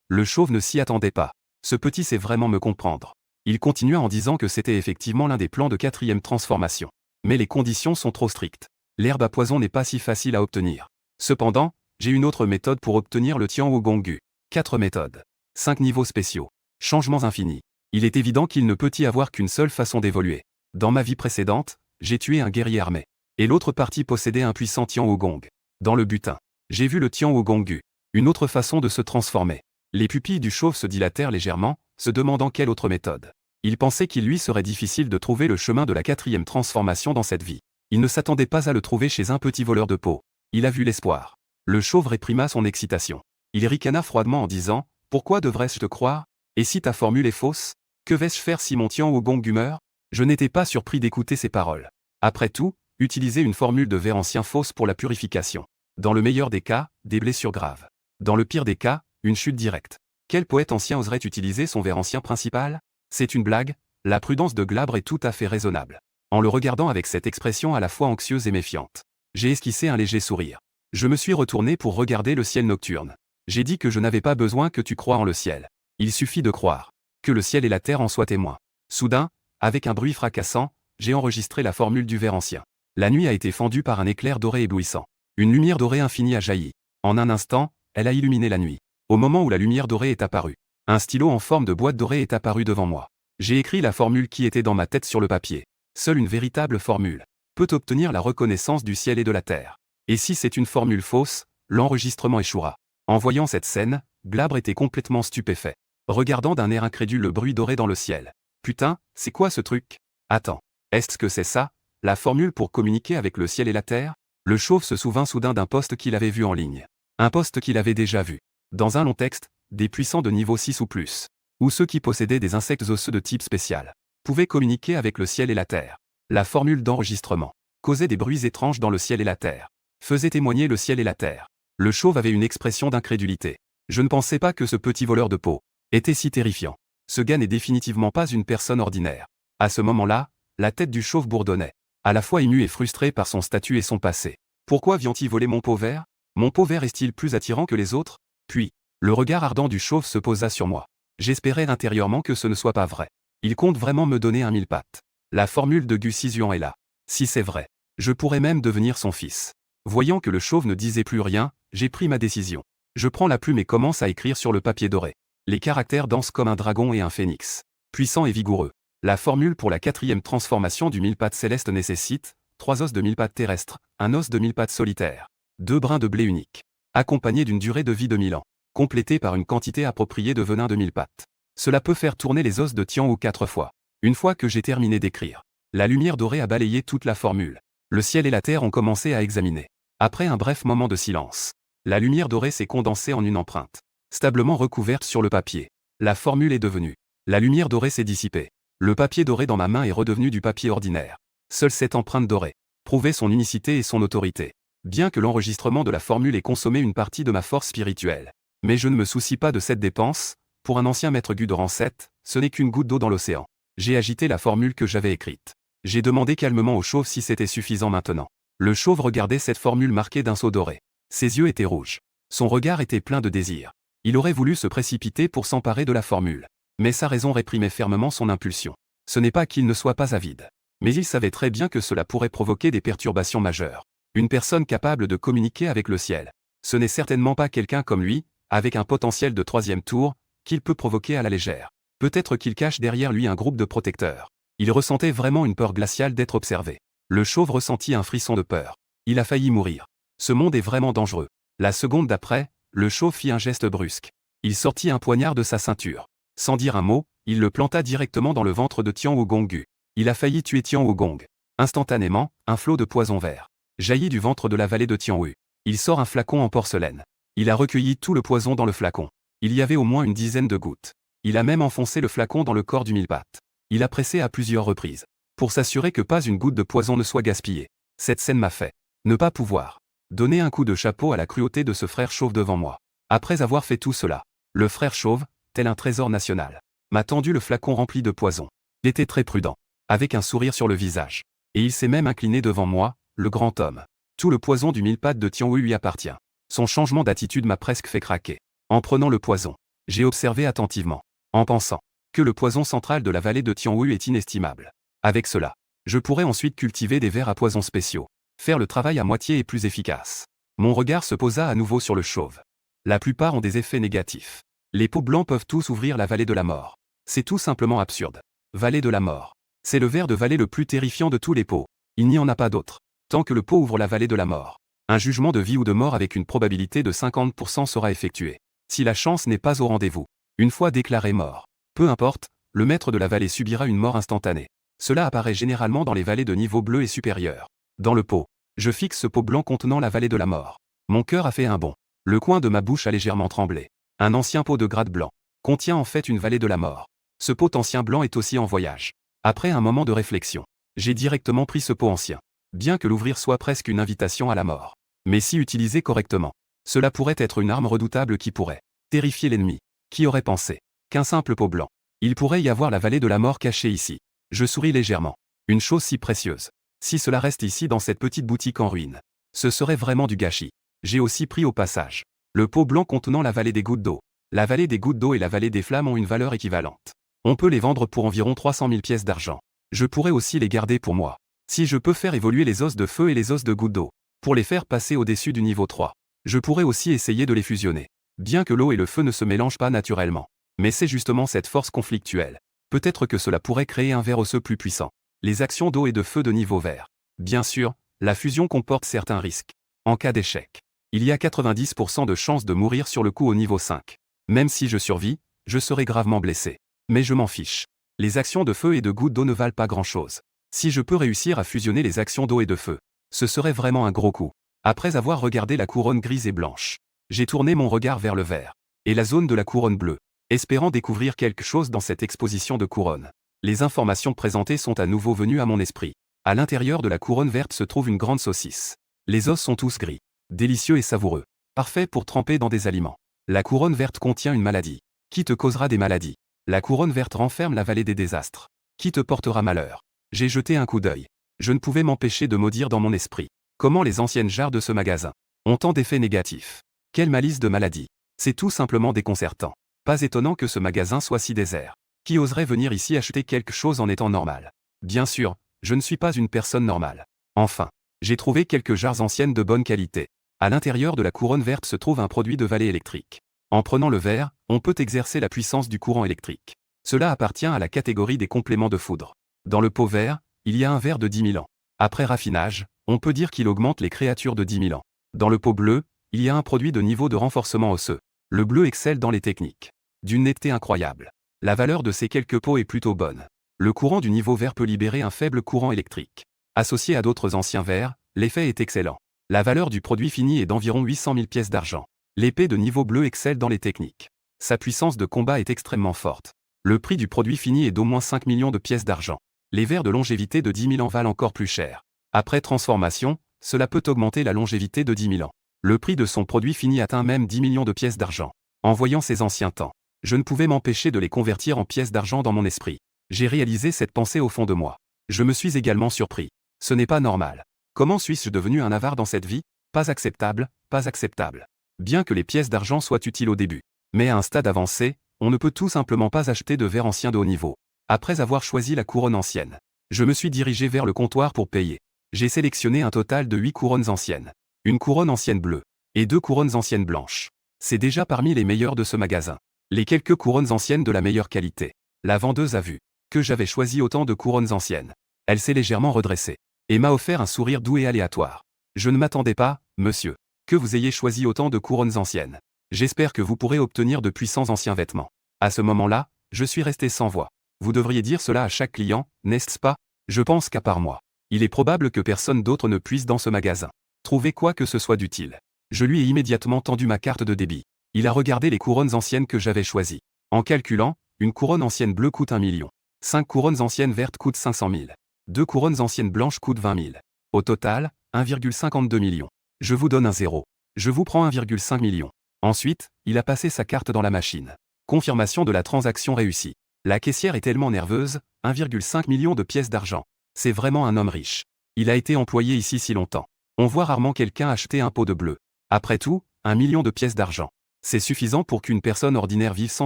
Speaker 1: Le chauve ne s'y attendait pas. Ce petit sait vraiment me comprendre. Il continua en disant que c'était effectivement l'un des plans de 4e transformation. Mais les conditions sont trop strictes. L'herbe à poison n'est pas si facile à obtenir. Cependant, j'ai une autre méthode pour obtenir le Tian Gonggu. 4 méthodes. 5 niveaux spéciaux. Changements infinis. Il est évident qu'il ne peut y avoir qu'une seule façon d'évoluer. Dans ma vie précédente, j'ai tué un guerrier armé. Et l'autre partie possédait un puissant Tian Gong. Dans le butin, j'ai vu le Tian Gonggu. Une autre façon de se transformer. Les pupilles du chauve se dilatèrent légèrement, se demandant quelle autre méthode. Il pensait qu'il lui serait difficile de trouver le chemin de la 4e transformation dans cette vie. Il ne s'attendait pas à le trouver chez un petit voleur de peau. Il a vu l'espoir. Le chauve réprima son excitation. Il ricana froidement en disant « Pourquoi devrais-je te croire? Et si ta formule est fausse? Que vais-je faire si mon Tian Gonggu meurt ?» Je n'étais pas surpris d'écouter ces paroles. Après tout, utiliser une formule de ver ancien fausse pour la purification. Dans le meilleur des cas, des blessures graves. Dans le pire des cas, une chute directe. Quel poète ancien oserait utiliser son ver ancien principal? C'est une blague? La prudence de Glabre est tout à fait raisonnable. En le regardant avec cette expression à la fois anxieuse et méfiante, j'ai esquissé un léger sourire. Je me suis retourné pour regarder le ciel nocturne. J'ai dit que je n'avais pas besoin que tu croies en le ciel. Il suffit de croire. Que le ciel et la terre en soient témoins. Soudain, avec un bruit fracassant, j'ai enregistré la formule du ver ancien. La nuit a été fendue par un éclair doré éblouissant. Une lumière dorée infinie a jailli. En un instant, elle a illuminé la nuit. Au moment où la lumière dorée est apparue, un stylo en forme de boîte dorée est apparu devant moi. J'ai écrit la formule qui était dans ma tête sur le papier. Seule une véritable formule peut obtenir la reconnaissance du ciel et de la terre. Et si c'est une formule fausse, l'enregistrement échouera. En voyant cette scène, Glabre était complètement stupéfait, regardant d'un air incrédule le bruit doré dans le ciel. Putain, c'est quoi ce truc? Attends, est-ce que c'est ça, la formule pour communiquer avec le ciel et la terre? Le chauve se souvint soudain d'un poste qu'il avait vu en ligne. Un poste qu'il avait déjà vu. Dans un long texte, des puissants de niveau 6 ou plus, ou ceux qui possédaient des insectes osseux de type spécial, pouvaient communiquer avec le ciel et la terre. La formule d'enregistrement causait des bruits étranges dans le ciel et la terre, faisait témoigner le ciel et la terre. Le chauve avait une expression d'incrédulité. Je ne pensais pas que ce petit voleur de peau était si terrifiant. Ce gars n'est définitivement pas une personne ordinaire. À ce moment-là, la tête du chauve bourdonnait, à la fois ému et frustré par son statut et son passé. Pourquoi vient-il voler mon pot vert? Mon pot vert est-il plus attirant que les autres? Puis, le regard ardent du chauve se posa sur moi. J'espérais intérieurement que ce ne soit pas vrai. Il compte vraiment me donner un mille pattes. La formule de Gus Isuan est là. Si c'est vrai, je pourrais même devenir son fils. Voyant que le chauve ne disait plus rien, j'ai pris ma décision. Je prends la plume et commence à écrire sur le papier doré. Les caractères dansent comme un dragon et un phénix. Puissant et vigoureux. La formule pour la 4e transformation du mille pattes céleste nécessite 3 os de mille pattes terrestres, un os de mille pattes solitaire, 2 brins de blé unique, accompagné d'une durée de vie de 1000 ans, complété par une quantité appropriée de venin de mille pattes. Cela peut faire tourner les os de Tian ou 4 fois. Une fois que j'ai terminé d'écrire, la lumière dorée a balayé toute la formule. Le ciel et la terre ont commencé à examiner. Après un bref moment de silence, la lumière dorée s'est condensée en une empreinte, stablement recouverte sur le papier. La formule est devenue. La lumière dorée s'est dissipée. Le papier doré dans ma main est redevenu du papier ordinaire. Seule cette empreinte dorée prouvait son unicité et son autorité. Bien que l'enregistrement de la formule ait consommé une partie de ma force spirituelle. Mais je ne me soucie pas de cette dépense. Pour un ancien maître gu de rang 7, ce n'est qu'une goutte d'eau dans l'océan. J'ai agité la formule que j'avais écrite. J'ai demandé calmement au chauve si c'était suffisant maintenant. Le chauve regardait cette formule marquée d'un sceau doré. Ses yeux étaient rouges. Son regard était plein de désir. Il aurait voulu se précipiter pour s'emparer de la formule. Mais sa raison réprimait fermement son impulsion. Ce n'est pas qu'il ne soit pas avide. Mais il savait très bien que cela pourrait provoquer des perturbations majeures. Une personne capable de communiquer avec le ciel. Ce n'est certainement pas quelqu'un comme lui, avec un potentiel de 3e tour, qu'il peut provoquer à la légère. Peut-être qu'il cache derrière lui un groupe de protecteurs. Il ressentait vraiment une peur glaciale d'être observé. Le chauve ressentit un frisson de peur. Il a failli mourir. Ce monde est vraiment dangereux. La seconde d'après, le chauve fit un geste brusque. Il sortit un poignard de sa ceinture. Sans dire un mot, il le planta directement dans le ventre de Tian Wogong. Il a failli tuer Tian Wogong. Instantanément, un flot de poison vert jaillit du ventre de la vallée de Tianwu. Il sort un flacon en porcelaine. Il a recueilli tout le poison dans le flacon. Il y avait au moins une dizaine de gouttes. Il a même enfoncé le flacon dans le corps du mille pattes. Il a pressé à plusieurs reprises, pour s'assurer que pas une goutte de poison ne soit gaspillée. Cette scène m'a fait ne pas pouvoir donner un coup de chapeau à la cruauté de ce frère chauve devant moi. Après avoir fait tout cela, le frère chauve, tel un trésor national, m'a tendu le flacon rempli de poison. Il était très prudent, avec un sourire sur le visage. Et il s'est même incliné devant moi, le grand homme. Tout le poison du mille pattes de Tianwu lui appartient. Son changement d'attitude m'a presque fait craquer. En prenant le poison, j'ai observé attentivement, en pensant que le poison central de la vallée de Tianwu est inestimable. Avec cela, je pourrais ensuite cultiver des vers à poison spéciaux. Faire le travail à moitié est plus efficace. Mon regard se posa à nouveau sur le chauve. La plupart ont des effets négatifs. Les peaux blancs peuvent tous ouvrir la vallée de la mort. C'est tout simplement absurde. Vallée de la mort. C'est le ver de vallée le plus terrifiant de tous les pots. Il n'y en a pas d'autre. Tant que le pot ouvre la vallée de la mort, un jugement de vie ou de mort avec une probabilité de 50% sera effectué. Si la chance n'est pas au rendez-vous, une fois déclaré mort, peu importe, le maître de la vallée subira une mort instantanée. Cela apparaît généralement dans les vallées de niveau bleu et supérieur. Dans le pot, je fixe ce pot blanc contenant la vallée de la mort. Mon cœur a fait un bond. Le coin de ma bouche a légèrement tremblé. Un ancien pot de grade blanc contient en fait une vallée de la mort. Ce pot ancien blanc est aussi en voyage. Après un moment de réflexion, j'ai directement pris ce pot ancien. Bien que l'ouvrir soit presque une invitation à la mort. Mais si utilisé correctement, cela pourrait être une arme redoutable qui pourrait terrifier l'ennemi. Qui aurait pensé qu'un simple pot blanc, il pourrait y avoir la vallée de la mort cachée ici. Je souris légèrement. Une chose si précieuse. Si cela reste ici dans cette petite boutique en ruine, ce serait vraiment du gâchis. J'ai aussi pris au passage le pot blanc contenant la vallée des gouttes d'eau. La vallée des gouttes d'eau et la vallée des flammes ont une valeur équivalente. On peut les vendre pour environ 300 000 pièces d'argent. Je pourrais aussi les garder pour moi. Si je peux faire évoluer les os de feu et les os de gouttes d'eau, pour les faire passer au-dessus du niveau 3, je pourrais aussi essayer de les fusionner. Bien que l'eau et le feu ne se mélangent pas naturellement. Mais c'est justement cette force conflictuelle. Peut-être que cela pourrait créer un ver osseux plus puissant. Les actions d'eau et de feu de niveau vert. Bien sûr, la fusion comporte certains risques. En cas d'échec, il y a 90% de chances de mourir sur le coup au niveau 5. Même si je survis, je serai gravement blessé. Mais je m'en fiche. Les actions de feu et de gouttes d'eau ne valent pas grand-chose. Si je peux réussir à fusionner les actions d'eau et de feu, ce serait vraiment un gros coup. Après avoir regardé la couronne grise et blanche, j'ai tourné mon regard vers le vert et la zone de la couronne bleue, espérant découvrir quelque chose dans cette exposition de couronne. Les informations présentées sont à nouveau venues à mon esprit. À l'intérieur de la couronne verte se trouve une grande saucisse. Les os sont tous gris, délicieux et savoureux, parfait pour tremper dans des aliments. La couronne verte contient une maladie. Qui te causera des maladies? La couronne verte renferme la vallée des désastres. Qui te portera malheur? J'ai jeté un coup d'œil. Je ne pouvais m'empêcher de maudire dans mon esprit. Comment les anciennes jarres de ce magasin ont tant d'effets négatifs? Quelle malice de maladie! C'est tout simplement déconcertant. Pas étonnant que ce magasin soit si désert. Qui oserait venir ici acheter quelque chose en étant normal? Bien sûr, je ne suis pas une personne normale. Enfin, j'ai trouvé quelques jarres anciennes de bonne qualité. À l'intérieur de la couronne verte se trouve un produit de vallée électrique. En prenant le verre, on peut exercer la puissance du courant électrique. Cela appartient à la catégorie des compléments de foudre. Dans le pot vert, il y a un verre de 10 000 ans. Après raffinage, on peut dire qu'il augmente les créatures de 10 000 ans. Dans le pot bleu, il y a un produit de niveau de renforcement osseux. Le bleu excelle dans les techniques. D'une netteté incroyable. La valeur de ces quelques pots est plutôt bonne. Le courant du niveau vert peut libérer un faible courant électrique. Associé à d'autres anciens verres, l'effet est excellent. La valeur du produit fini est d'environ 800 000 pièces d'argent. L'épée de niveau bleu excelle dans les techniques. Sa puissance de combat est extrêmement forte. Le prix du produit fini est d'au moins 5 millions de pièces d'argent. Les verres de longévité de 10 000 ans valent encore plus cher. Après transformation, cela peut augmenter la longévité de 10 000 ans. Le prix de son produit fini atteint même 10 millions de pièces d'argent. En voyant ces anciens temps, je ne pouvais m'empêcher de les convertir en pièces d'argent dans mon esprit. J'ai réalisé cette pensée au fond de moi. Je me suis également surpris. Ce n'est pas normal. Comment suis-je devenu un avare dans cette vie? Pas acceptable, pas acceptable. Bien que les pièces d'argent soient utiles au début. Mais à un stade avancé, on ne peut tout simplement pas acheter de verre ancien de haut niveau. Après avoir choisi la couronne ancienne, je me suis dirigé vers le comptoir pour payer. J'ai sélectionné un total de 8 couronnes anciennes. Une couronne ancienne bleue et 2 couronnes anciennes blanches. C'est déjà parmi les meilleures de ce magasin. Les quelques couronnes anciennes de la meilleure qualité. La vendeuse a vu que j'avais choisi autant de couronnes anciennes. Elle s'est légèrement redressée et m'a offert un sourire doux et aléatoire. Je ne m'attendais pas, monsieur, que vous ayez choisi autant de couronnes anciennes. J'espère que vous pourrez obtenir de puissants anciens vêtements. À ce moment-là, je suis resté sans voix. Vous devriez dire cela à chaque client, n'est-ce pas? Je pense qu'à part moi, il est probable que personne d'autre ne puisse dans ce magasin trouver quoi que ce soit d'utile. Je lui ai immédiatement tendu ma carte de débit. Il a regardé les couronnes anciennes que j'avais choisies. En calculant, une couronne ancienne bleue coûte 1 million. 5 couronnes anciennes vertes coûtent 500 000. 2 couronnes anciennes blanches coûtent 20 000. Au total, 1,52 million. Je vous donne un zéro. Je vous prends 1,5 million. Ensuite, il a passé sa carte dans la machine. Confirmation de la transaction réussie. La caissière est tellement nerveuse, 1,5 million de pièces d'argent. C'est vraiment un homme riche. Il a été employé ici si longtemps. On voit rarement quelqu'un acheter un pot de bleu. Après tout, 1 million de pièces d'argent. C'est suffisant pour qu'une personne ordinaire vive sans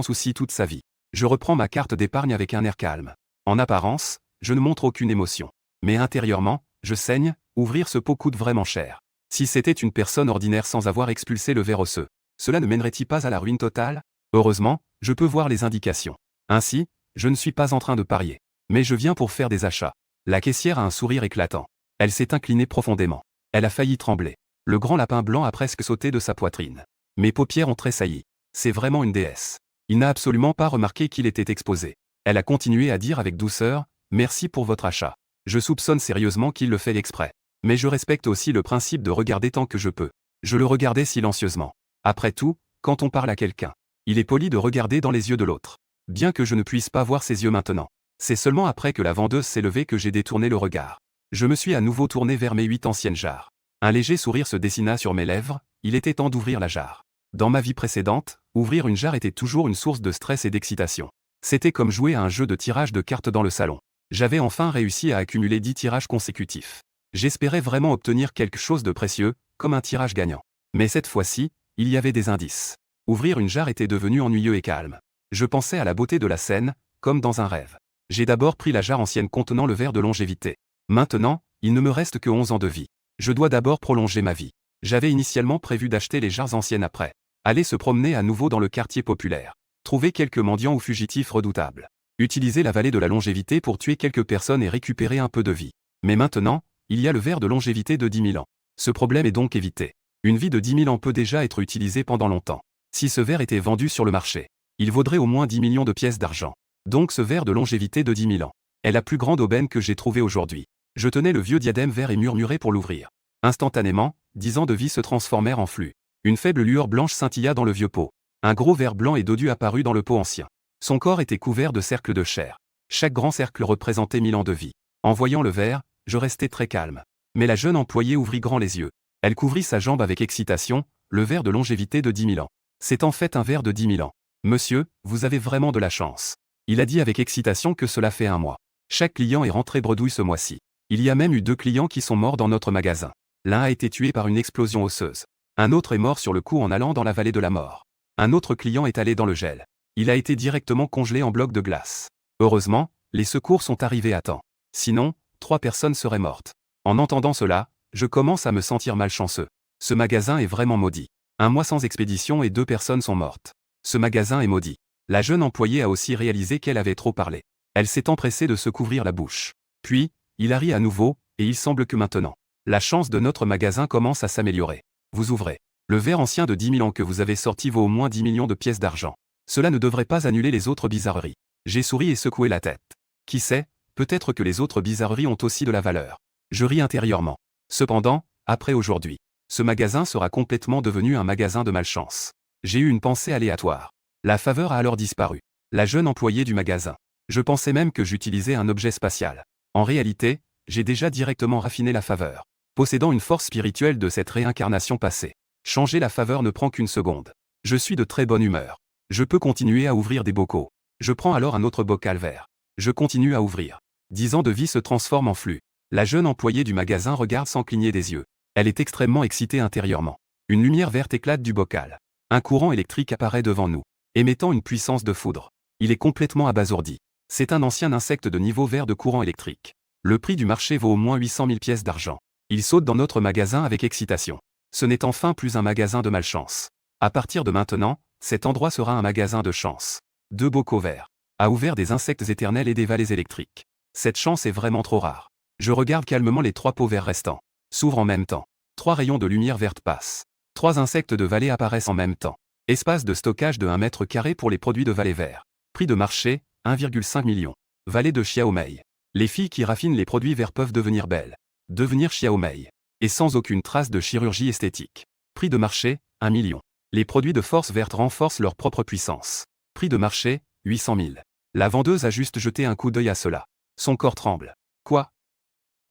Speaker 1: souci toute sa vie. Je reprends ma carte d'épargne avec un air calme. En apparence, je ne montre aucune émotion. Mais intérieurement, je saigne, ouvrir ce pot coûte vraiment cher. Si c'était une personne ordinaire sans avoir expulsé le verre osseux, cela ne mènerait-il pas à la ruine totale? Heureusement, je peux voir les indications. Ainsi, je ne suis pas en train de parier. Mais je viens pour faire des achats. La caissière a un sourire éclatant. Elle s'est inclinée profondément. Elle a failli trembler. Le grand lapin blanc a presque sauté de sa poitrine. Mes paupières ont tressailli. C'est vraiment une déesse. Il n'a absolument pas remarqué qu'il était exposé. Elle a continué à dire avec douceur, « Merci pour votre achat. Je soupçonne sérieusement qu'il le fait exprès. Mais je respecte aussi le principe de regarder tant que je peux. » Je le regardais silencieusement. Après tout, quand on parle à quelqu'un, il est poli de regarder dans les yeux de l'autre. Bien que je ne puisse pas voir ses yeux maintenant. C'est seulement après que la vendeuse s'est levée que j'ai détourné le regard. Je me suis à nouveau tourné vers mes 8 anciennes jarres. Un léger sourire se dessina sur mes lèvres, il était temps d'ouvrir la jarre. Dans ma vie précédente, ouvrir une jarre était toujours une source de stress et d'excitation. C'était comme jouer à un jeu de tirage de cartes dans le salon. J'avais enfin réussi à accumuler 10 tirages consécutifs. J'espérais vraiment obtenir quelque chose de précieux, comme un tirage gagnant. Mais cette fois-ci, il y avait des indices. Ouvrir une jarre était devenu ennuyeux et calme. Je pensais à la beauté de la scène, comme dans un rêve. J'ai d'abord pris la jarre ancienne contenant le verre de longévité. Maintenant, il ne me reste que 11 ans de vie. Je dois d'abord prolonger ma vie. J'avais initialement prévu d'acheter les jarres anciennes après. Aller se promener à nouveau dans le quartier populaire. Trouver quelques mendiants ou fugitifs redoutables. Utiliser la vallée de la longévité pour tuer quelques personnes et récupérer un peu de vie. Mais maintenant, il y a le ver de longévité de 10 000 ans. Ce problème est donc évité. Une vie de 10 000 ans peut déjà être utilisée pendant longtemps. Si ce ver était vendu sur le marché, il vaudrait au moins 10 millions de pièces d'argent. Donc ce ver de longévité de 10 000 ans est la plus grande aubaine que j'ai trouvée aujourd'hui. Je tenais le vieux diadème vert et murmurai pour l'ouvrir. Instantanément, 10 ans de vie se transformèrent en flux. Une faible lueur blanche scintilla dans le vieux pot. Un gros ver blanc et dodu apparut dans le pot ancien. Son corps était couvert de cercles de chair. Chaque grand cercle représentait 1000 ans de vie. En voyant le ver, je restai très calme. Mais la jeune employée ouvrit grand les yeux. Elle couvrit sa jambe avec excitation, le ver de longévité de 10 000 ans. C'est en fait un ver de 10 000 ans. Monsieur, vous avez vraiment de la chance. Il a dit avec excitation que cela fait un mois. Chaque client est rentré bredouille ce mois-ci. Il y a même eu 2 clients qui sont morts dans notre magasin. L'un a été tué par une explosion osseuse. Un autre est mort sur le coup en allant dans la vallée de la mort. Un autre client est allé dans le gel. Il a été directement congelé en bloc de glace. Heureusement, les secours sont arrivés à temps. Sinon, 3 personnes seraient mortes. En entendant cela, je commence à me sentir malchanceux. Ce magasin est vraiment maudit. Un mois sans expédition et 2 personnes sont mortes. Ce magasin est maudit. La jeune employée a aussi réalisé qu'elle avait trop parlé. Elle s'est empressée de se couvrir la bouche. Puis, il a ri à nouveau, et il semble que maintenant, la chance de notre magasin commence à s'améliorer. Vous ouvrez. Le ver ancien de 10 000 ans que vous avez sorti vaut au moins 10 millions de pièces d'argent. Cela ne devrait pas annuler les autres bizarreries. J'ai souri et secoué la tête. Qui sait, peut-être que les autres bizarreries ont aussi de la valeur. Je ris intérieurement. Cependant, après aujourd'hui, ce magasin sera complètement devenu un magasin de malchance. J'ai eu une pensée aléatoire. La faveur a alors disparu. La jeune employée du magasin. Je pensais même que j'utilisais un objet spatial. En réalité, j'ai déjà directement raffiné la faveur. Possédant une force spirituelle de cette réincarnation passée. Changer la faveur ne prend qu'une seconde. Je suis de très bonne humeur. Je peux continuer à ouvrir des bocaux. Je prends alors un autre bocal vert. Je continue à ouvrir. 10 ans de vie se transforment en flux. La jeune employée du magasin regarde sans cligner des yeux. Elle est extrêmement excitée intérieurement. Une lumière verte éclate du bocal. Un courant électrique apparaît devant nous, émettant une puissance de foudre. Il est complètement abasourdi. C'est un ancien insecte de niveau vert de courant électrique. Le prix du marché vaut au moins 800 000 pièces d'argent. Il saute dans notre magasin avec excitation. Ce n'est enfin plus un magasin de malchance. À partir de maintenant, cet endroit sera un magasin de chance. 2 bocaux verts. A ouvert des insectes éternels et des vallées électriques. Cette chance est vraiment trop rare. Je regarde calmement les 3 pots verts restants. S'ouvrent en même temps. 3 rayons de lumière verte passent. 3 insectes de vallée apparaissent en même temps. Espace de stockage de 1 mètre carré pour les produits de vallée vert. Prix de marché, 1,5 million. Vallée de Xiaomei. Les filles qui raffinent les produits verts peuvent devenir belles. Devenir Xiaomei. Et sans aucune trace de chirurgie esthétique. Prix de marché, 1 million. Les produits de force verte renforcent leur propre puissance. Prix de marché, 800 000. La vendeuse a juste jeté un coup d'œil à cela. Son corps tremble. Quoi?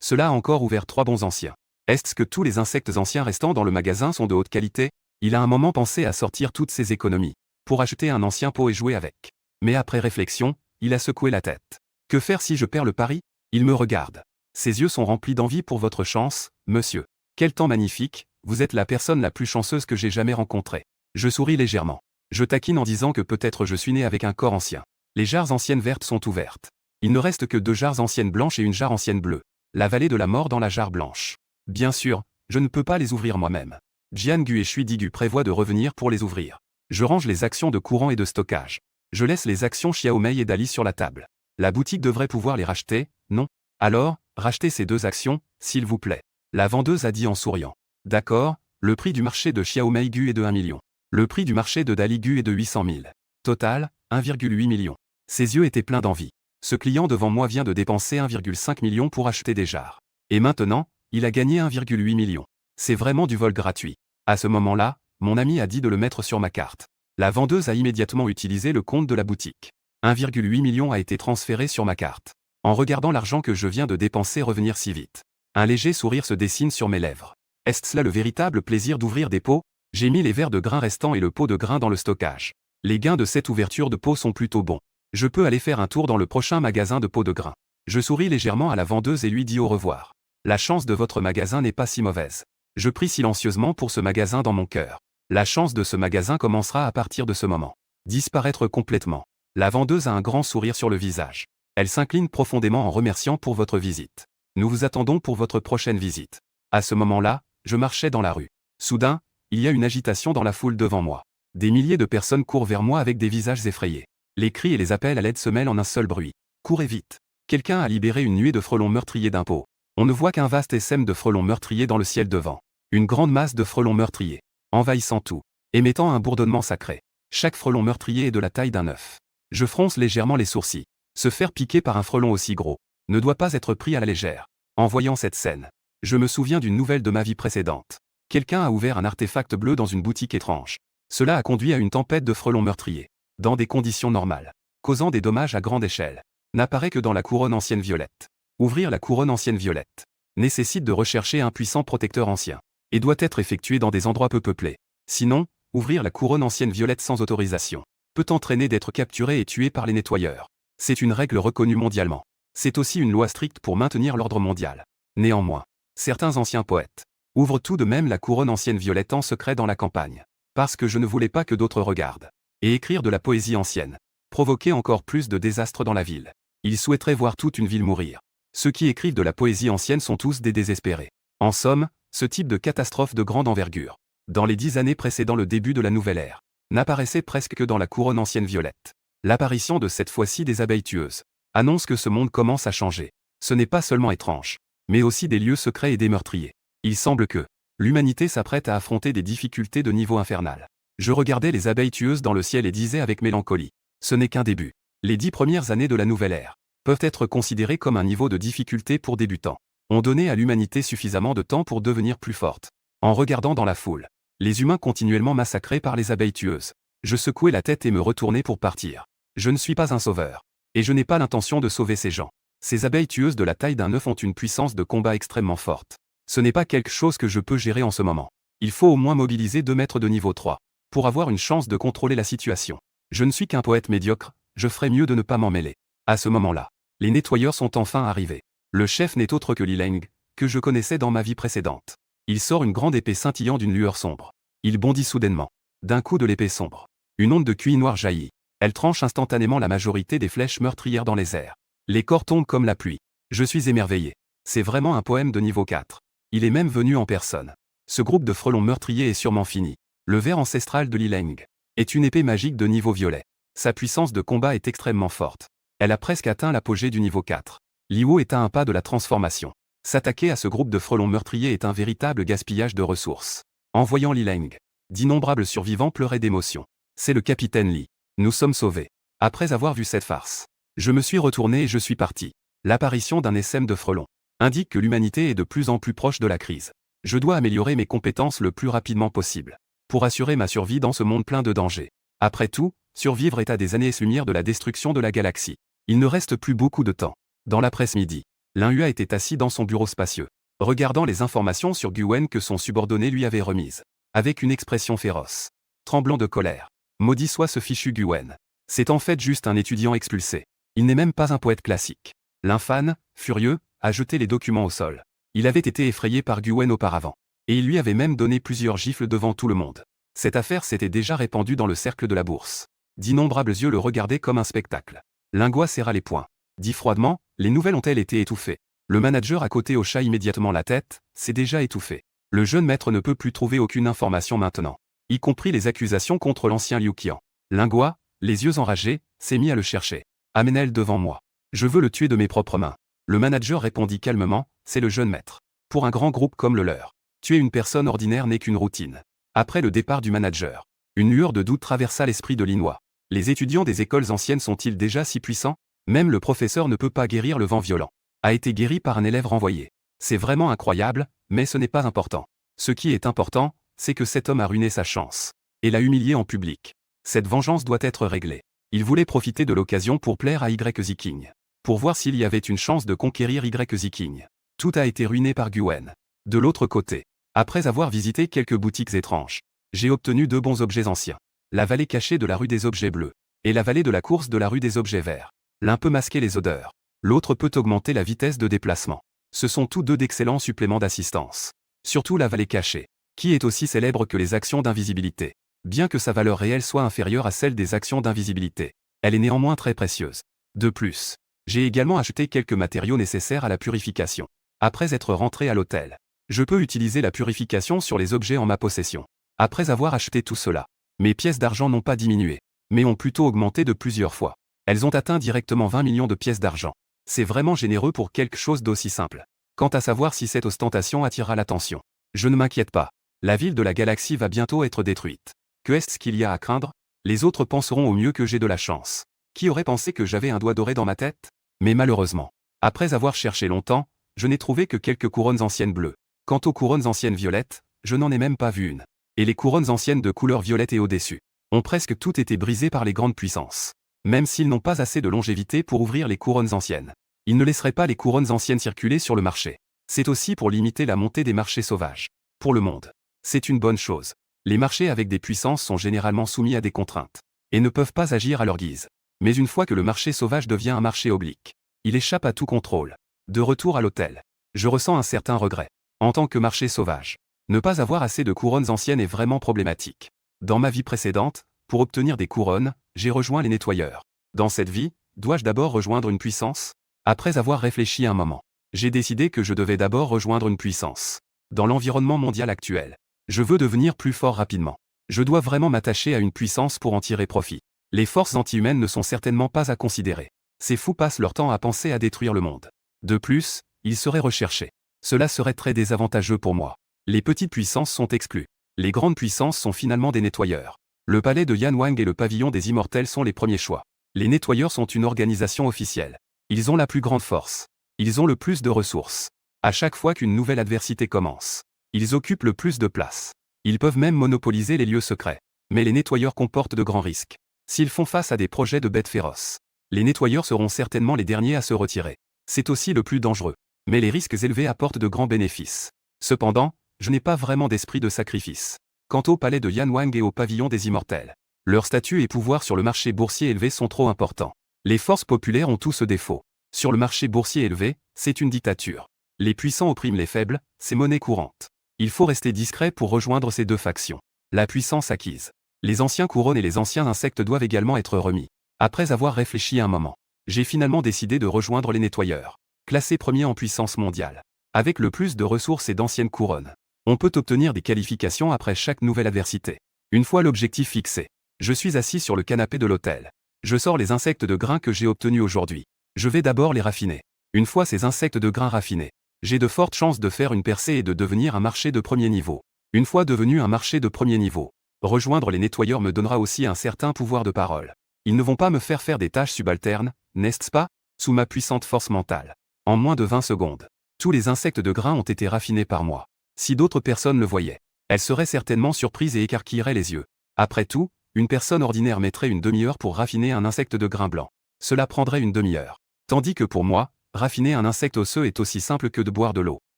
Speaker 1: Cela a encore ouvert 3 bons anciens. Est-ce que tous les insectes anciens restants dans le magasin sont de haute qualité? Il a un moment pensé à sortir toutes ses économies pour acheter un ancien pot et jouer avec. Mais après réflexion, il a secoué la tête. Que faire si je perds le pari? Il me regarde. Ses yeux sont remplis d'envie pour votre chance, monsieur. Quel temps magnifique, vous êtes la personne la plus chanceuse que j'ai jamais rencontrée. Je souris légèrement. Je taquine en disant que peut-être je suis né avec un corps ancien. Les jarres anciennes vertes sont ouvertes. Il ne reste que 2 jarres anciennes blanches et une jarre ancienne bleue. La vallée de la mort dans la jarre blanche. Bien sûr, je ne peux pas les ouvrir moi-même. Jiangu et Shuidigu prévoient de revenir pour les ouvrir. Je range les actions de courant et de stockage. Je laisse les actions Xiaomei et Dali sur la table. La boutique devrait pouvoir les racheter, non? Alors, rachetez ces 2 actions, s'il vous plaît. La vendeuse a dit en souriant. D'accord, le prix du marché de Xiaomei Gu est de 1 million. Le prix du marché de Dali Gu est de 800 000. Total, 1,8 million. Ses yeux étaient pleins d'envie. Ce client devant moi vient de dépenser 1,5 million pour acheter des jarres. Et maintenant, il a gagné 1,8 million. C'est vraiment du vol gratuit. À ce moment-là, mon ami a dit de le mettre sur ma carte. La vendeuse a immédiatement utilisé le compte de la boutique. 1,8 million a été transféré sur ma carte. En regardant l'argent que je viens de dépenser revenir si vite. Un léger sourire se dessine sur mes lèvres. Est-ce là le véritable plaisir d'ouvrir des pots? J'ai mis les verres de grains restants et le pot de grains dans le stockage. Les gains de cette ouverture de pot sont plutôt bons. Je peux aller faire un tour dans le prochain magasin de pots de grains. Je souris légèrement à la vendeuse et lui dis au revoir. La chance de votre magasin n'est pas si mauvaise. Je prie silencieusement pour ce magasin dans mon cœur. La chance de ce magasin commencera à partir de ce moment. Disparaître complètement. La vendeuse a un grand sourire sur le visage. Elle s'incline profondément en remerciant pour votre visite. Nous vous attendons pour votre prochaine visite. À ce moment-là, je marchais dans la rue. Soudain, il y a une agitation dans la foule devant moi. Des milliers de personnes courent vers moi avec des visages effrayés. Les cris et les appels à l'aide se mêlent en un seul bruit. Courez vite. Quelqu'un a libéré une nuée de frelons meurtriers d'impôts. On ne voit qu'un vaste essaim de frelons meurtriers dans le ciel devant. Une grande masse de frelons meurtriers, envahissant tout, émettant un bourdonnement sacré. Chaque frelon meurtrier est de la taille d'un œuf. Je fronce légèrement les sourcils. Se faire piquer par un frelon aussi gros ne doit pas être pris à la légère. En voyant cette scène, je me souviens d'une nouvelle de ma vie précédente. Quelqu'un a ouvert un artefact bleu dans une boutique étrange. Cela a conduit à une tempête de frelons meurtriers, dans des conditions normales, causant des dommages à grande échelle. N'apparaît que dans la couronne ancienne violette. Ouvrir la couronne ancienne violette nécessite de rechercher un puissant protecteur ancien, et doit être effectué dans des endroits peu peuplés. Sinon, ouvrir la couronne ancienne violette sans autorisation peut entraîner d'être capturé et tué par les nettoyeurs. C'est une règle reconnue mondialement. C'est aussi une loi stricte pour maintenir l'ordre mondial. Néanmoins, certains anciens poètes ouvrent tout de même la couronne ancienne violette en secret dans la campagne, parce que je ne voulais pas que d'autres regardent. Et écrire de la poésie ancienne provoquer encore plus de désastres dans la ville. Ils souhaiteraient voir toute une ville mourir. Ceux qui écrivent de la poésie ancienne sont tous des désespérés. En somme, ce type de catastrophe de grande envergure, dans les 10 années précédant le début de la nouvelle ère, n'apparaissait presque que dans la couronne ancienne violette. L'apparition de cette fois-ci des abeilles tueuses annonce que ce monde commence à changer. Ce n'est pas seulement étrange, mais aussi des lieux secrets et des meurtriers. Il semble que l'humanité s'apprête à affronter des difficultés de niveau infernal. Je regardais les abeilles tueuses dans le ciel et disais avec mélancolie, ce n'est qu'un début. Les 10 premières années de la nouvelle ère peuvent être considérées comme un niveau de difficulté pour débutants. On donnait à l'humanité suffisamment de temps pour devenir plus forte. En regardant dans la foule, les humains continuellement massacrés par les abeilles tueuses, je secouais la tête et me retournais pour partir. Je ne suis pas un sauveur. Et je n'ai pas l'intention de sauver ces gens. Ces abeilles tueuses de la taille d'un œuf ont une puissance de combat extrêmement forte. Ce n'est pas quelque chose que je peux gérer en ce moment. Il faut au moins mobiliser 2 mètres de niveau 3 pour avoir une chance de contrôler la situation. Je ne suis qu'un poète médiocre, je ferais mieux de ne pas m'en mêler. À ce moment-là, les nettoyeurs sont enfin arrivés. Le chef n'est autre que Li Leng, que je connaissais dans ma vie précédente. Il sort une grande épée scintillant d'une lueur sombre. Il bondit soudainement. D'un coup de l'épée sombre, une onde de cuit noir jaillit. Elle tranche instantanément la majorité des flèches meurtrières dans les airs. Les corps tombent comme la pluie. Je suis émerveillé. C'est vraiment un poème de niveau 4. Il est même venu en personne. Ce groupe de frelons meurtriers est sûrement fini. Le ver ancestral de Li Leng est une épée magique de niveau violet. Sa puissance de combat est extrêmement forte. Elle a presque atteint l'apogée du niveau 4. Li Wo est à un pas de la transformation. S'attaquer à ce groupe de frelons meurtriers est un véritable gaspillage de ressources. En voyant Li Leng, d'innombrables survivants pleuraient d'émotion. C'est le capitaine Li. Nous sommes sauvés. Après avoir vu cette farce, je me suis retourné et je suis parti. L'apparition d'un essaim de frelons indique que l'humanité est de plus en plus proche de la crise. Je dois améliorer mes compétences le plus rapidement possible pour assurer ma survie dans ce monde plein de dangers. Après tout, survivre est à des années-lumière de la destruction de la galaxie. Il ne reste plus beaucoup de temps. Dans l'après-midi, Lin Hua était assis dans son bureau spacieux, regardant les informations sur Guen que son subordonné lui avait remises, avec une expression féroce, tremblant de colère. Maudit soit ce fichu Guen. C'est en fait juste un étudiant expulsé. Il n'est même pas un poète classique. Lin Fan, furieux, a jeté les documents au sol. Il avait été effrayé par Guen auparavant, et il lui avait même donné plusieurs gifles devant tout le monde. Cette affaire s'était déjà répandue dans le cercle de la bourse. D'innombrables yeux le regardaient comme un spectacle. Lingua serra les poings. Dit froidement, les nouvelles ont-elles été étouffées? Le manager à côté hocha immédiatement la tête, c'est déjà étouffé. Le jeune maître ne peut plus trouver aucune information maintenant, y compris les accusations contre l'ancien Liu Qian. Lingua, les yeux enragés, s'est mis à le chercher. Amenez-le devant moi. Je veux le tuer de mes propres mains. Le manager répondit calmement, c'est le jeune maître. Pour un grand groupe comme le leur, tuer une personne ordinaire n'est qu'une routine. Après le départ du manager, une lueur de doute traversa l'esprit de Lin Hua. Les étudiants des écoles anciennes sont-ils déjà si puissants? Même le professeur ne peut pas guérir le vent violent. A été guéri par un élève renvoyé. C'est vraiment incroyable, mais ce n'est pas important. Ce qui est important, c'est que cet homme a ruiné sa chance et l'a humilié en public. Cette vengeance doit être réglée. Il voulait profiter de l'occasion pour plaire à Y Ziking, pour voir s'il y avait une chance de conquérir Y Ziking. Tout a été ruiné par Guen. De l'autre côté, après avoir visité quelques boutiques étranges, j'ai obtenu 2 bons objets anciens. La vallée cachée de la rue des objets bleus, et la vallée de la course de la rue des objets verts. L'un peut masquer les odeurs, l'autre peut augmenter la vitesse de déplacement. Ce sont tous 2 d'excellents suppléments d'assistance. Surtout la vallée cachée, qui est aussi célèbre que les actions d'invisibilité. Bien que sa valeur réelle soit inférieure à celle des actions d'invisibilité, elle est néanmoins très précieuse. De plus, j'ai également acheté quelques matériaux nécessaires à la purification. Après être rentré à l'hôtel, je peux utiliser la purification sur les objets en ma possession. Après avoir acheté tout cela, mes pièces d'argent n'ont pas diminué. mais ont plutôt augmenté de plusieurs fois. Elles ont atteint directement 20 millions de pièces d'argent. C'est vraiment généreux pour quelque chose d'aussi simple. Quant à savoir si cette ostentation attirera l'attention, je ne m'inquiète pas. La ville de la galaxie va bientôt être détruite. Que est-ce qu'il y a à craindre? Les autres penseront au mieux que j'ai de la chance. Qui aurait pensé que j'avais un doigt doré dans ma tête? Mais malheureusement, après avoir cherché longtemps, je n'ai trouvé que quelques couronnes anciennes bleues. Quant aux couronnes anciennes violettes, je n'en ai même pas vu une. Et les couronnes anciennes de couleur violette et au-dessus ont presque toutes été brisées par les grandes puissances. Même s'ils n'ont pas assez de longévité pour ouvrir les couronnes anciennes, ils ne laisseraient pas les couronnes anciennes circuler sur le marché. C'est aussi pour limiter la montée des marchés sauvages. Pour le monde, c'est une bonne chose. Les marchés avec des puissances sont généralement soumis à des contraintes et ne peuvent pas agir à leur guise. Mais une fois que le marché sauvage devient un marché oblique, il échappe à tout contrôle. De retour à l'hôtel, je ressens un certain regret. En tant que marché sauvage, ne pas avoir assez de couronnes anciennes est vraiment problématique. Dans ma vie précédente, pour obtenir des couronnes, j'ai rejoint les nettoyeurs. Dans cette vie, dois-je d'abord rejoindre une puissance? Après avoir réfléchi un moment, j'ai décidé que je devais d'abord rejoindre une puissance. Dans l'environnement mondial actuel, je veux devenir plus fort rapidement. Je dois vraiment m'attacher à une puissance pour en tirer profit. Les forces anti-humaines ne sont certainement pas à considérer. Ces fous passent leur temps à penser à détruire le monde. De plus, ils seraient recherchés. Cela serait très désavantageux pour moi. Les petites puissances sont exclues. Les grandes puissances sont finalement des nettoyeurs. Le palais de Yan Wang et le pavillon des immortels sont les premiers choix. Les nettoyeurs sont une organisation officielle. Ils ont la plus grande force. Ils ont le plus de ressources. À chaque fois qu'une nouvelle adversité commence, ils occupent le plus de place. Ils peuvent même monopoliser les lieux secrets. Mais les nettoyeurs comportent de grands risques. S'ils font face à des projets de bêtes féroces, les nettoyeurs seront certainement les derniers à se retirer. C'est aussi le plus dangereux. Mais les risques élevés apportent de grands bénéfices. Cependant, je n'ai pas vraiment d'esprit de sacrifice. Quant au palais de Yan Wang et au pavillon des immortels, leur statut et pouvoir sur le marché boursier élevé sont trop importants. Les forces populaires ont tous ce défaut. Sur le marché boursier élevé, c'est une dictature. Les puissants oppriment les faibles, c'est monnaie courante. Il faut rester discret pour rejoindre ces deux factions. La puissance acquise. Les anciens couronnes et les anciens insectes doivent également être remis. Après avoir réfléchi un moment, j'ai finalement décidé de rejoindre les nettoyeurs. Classés premiers en puissance mondiale. Avec le plus de ressources et d'anciennes couronnes, on peut obtenir des qualifications après chaque nouvelle adversité. Une fois l'objectif fixé, je suis assis sur le canapé de l'hôtel. Je sors les insectes de grains que j'ai obtenus aujourd'hui. Je vais d'abord les raffiner. Une fois ces insectes de grains raffinés, j'ai de fortes chances de faire une percée et de devenir un marché de premier niveau. Une fois devenu un marché de premier niveau, rejoindre les nettoyeurs me donnera aussi un certain pouvoir de parole. Ils ne vont pas me faire des tâches subalternes, n'est-ce pas, sous ma puissante force mentale. En moins de 20 secondes, tous les insectes de grains ont été raffinés par moi. Si d'autres personnes le voyaient, elles seraient certainement surprises et écarquilleraient les yeux. Après tout, une personne ordinaire mettrait une demi-heure pour raffiner un insecte de grain blanc. Cela prendrait une demi-heure. Tandis que pour moi, raffiner un insecte osseux est aussi simple que de boire de l'eau.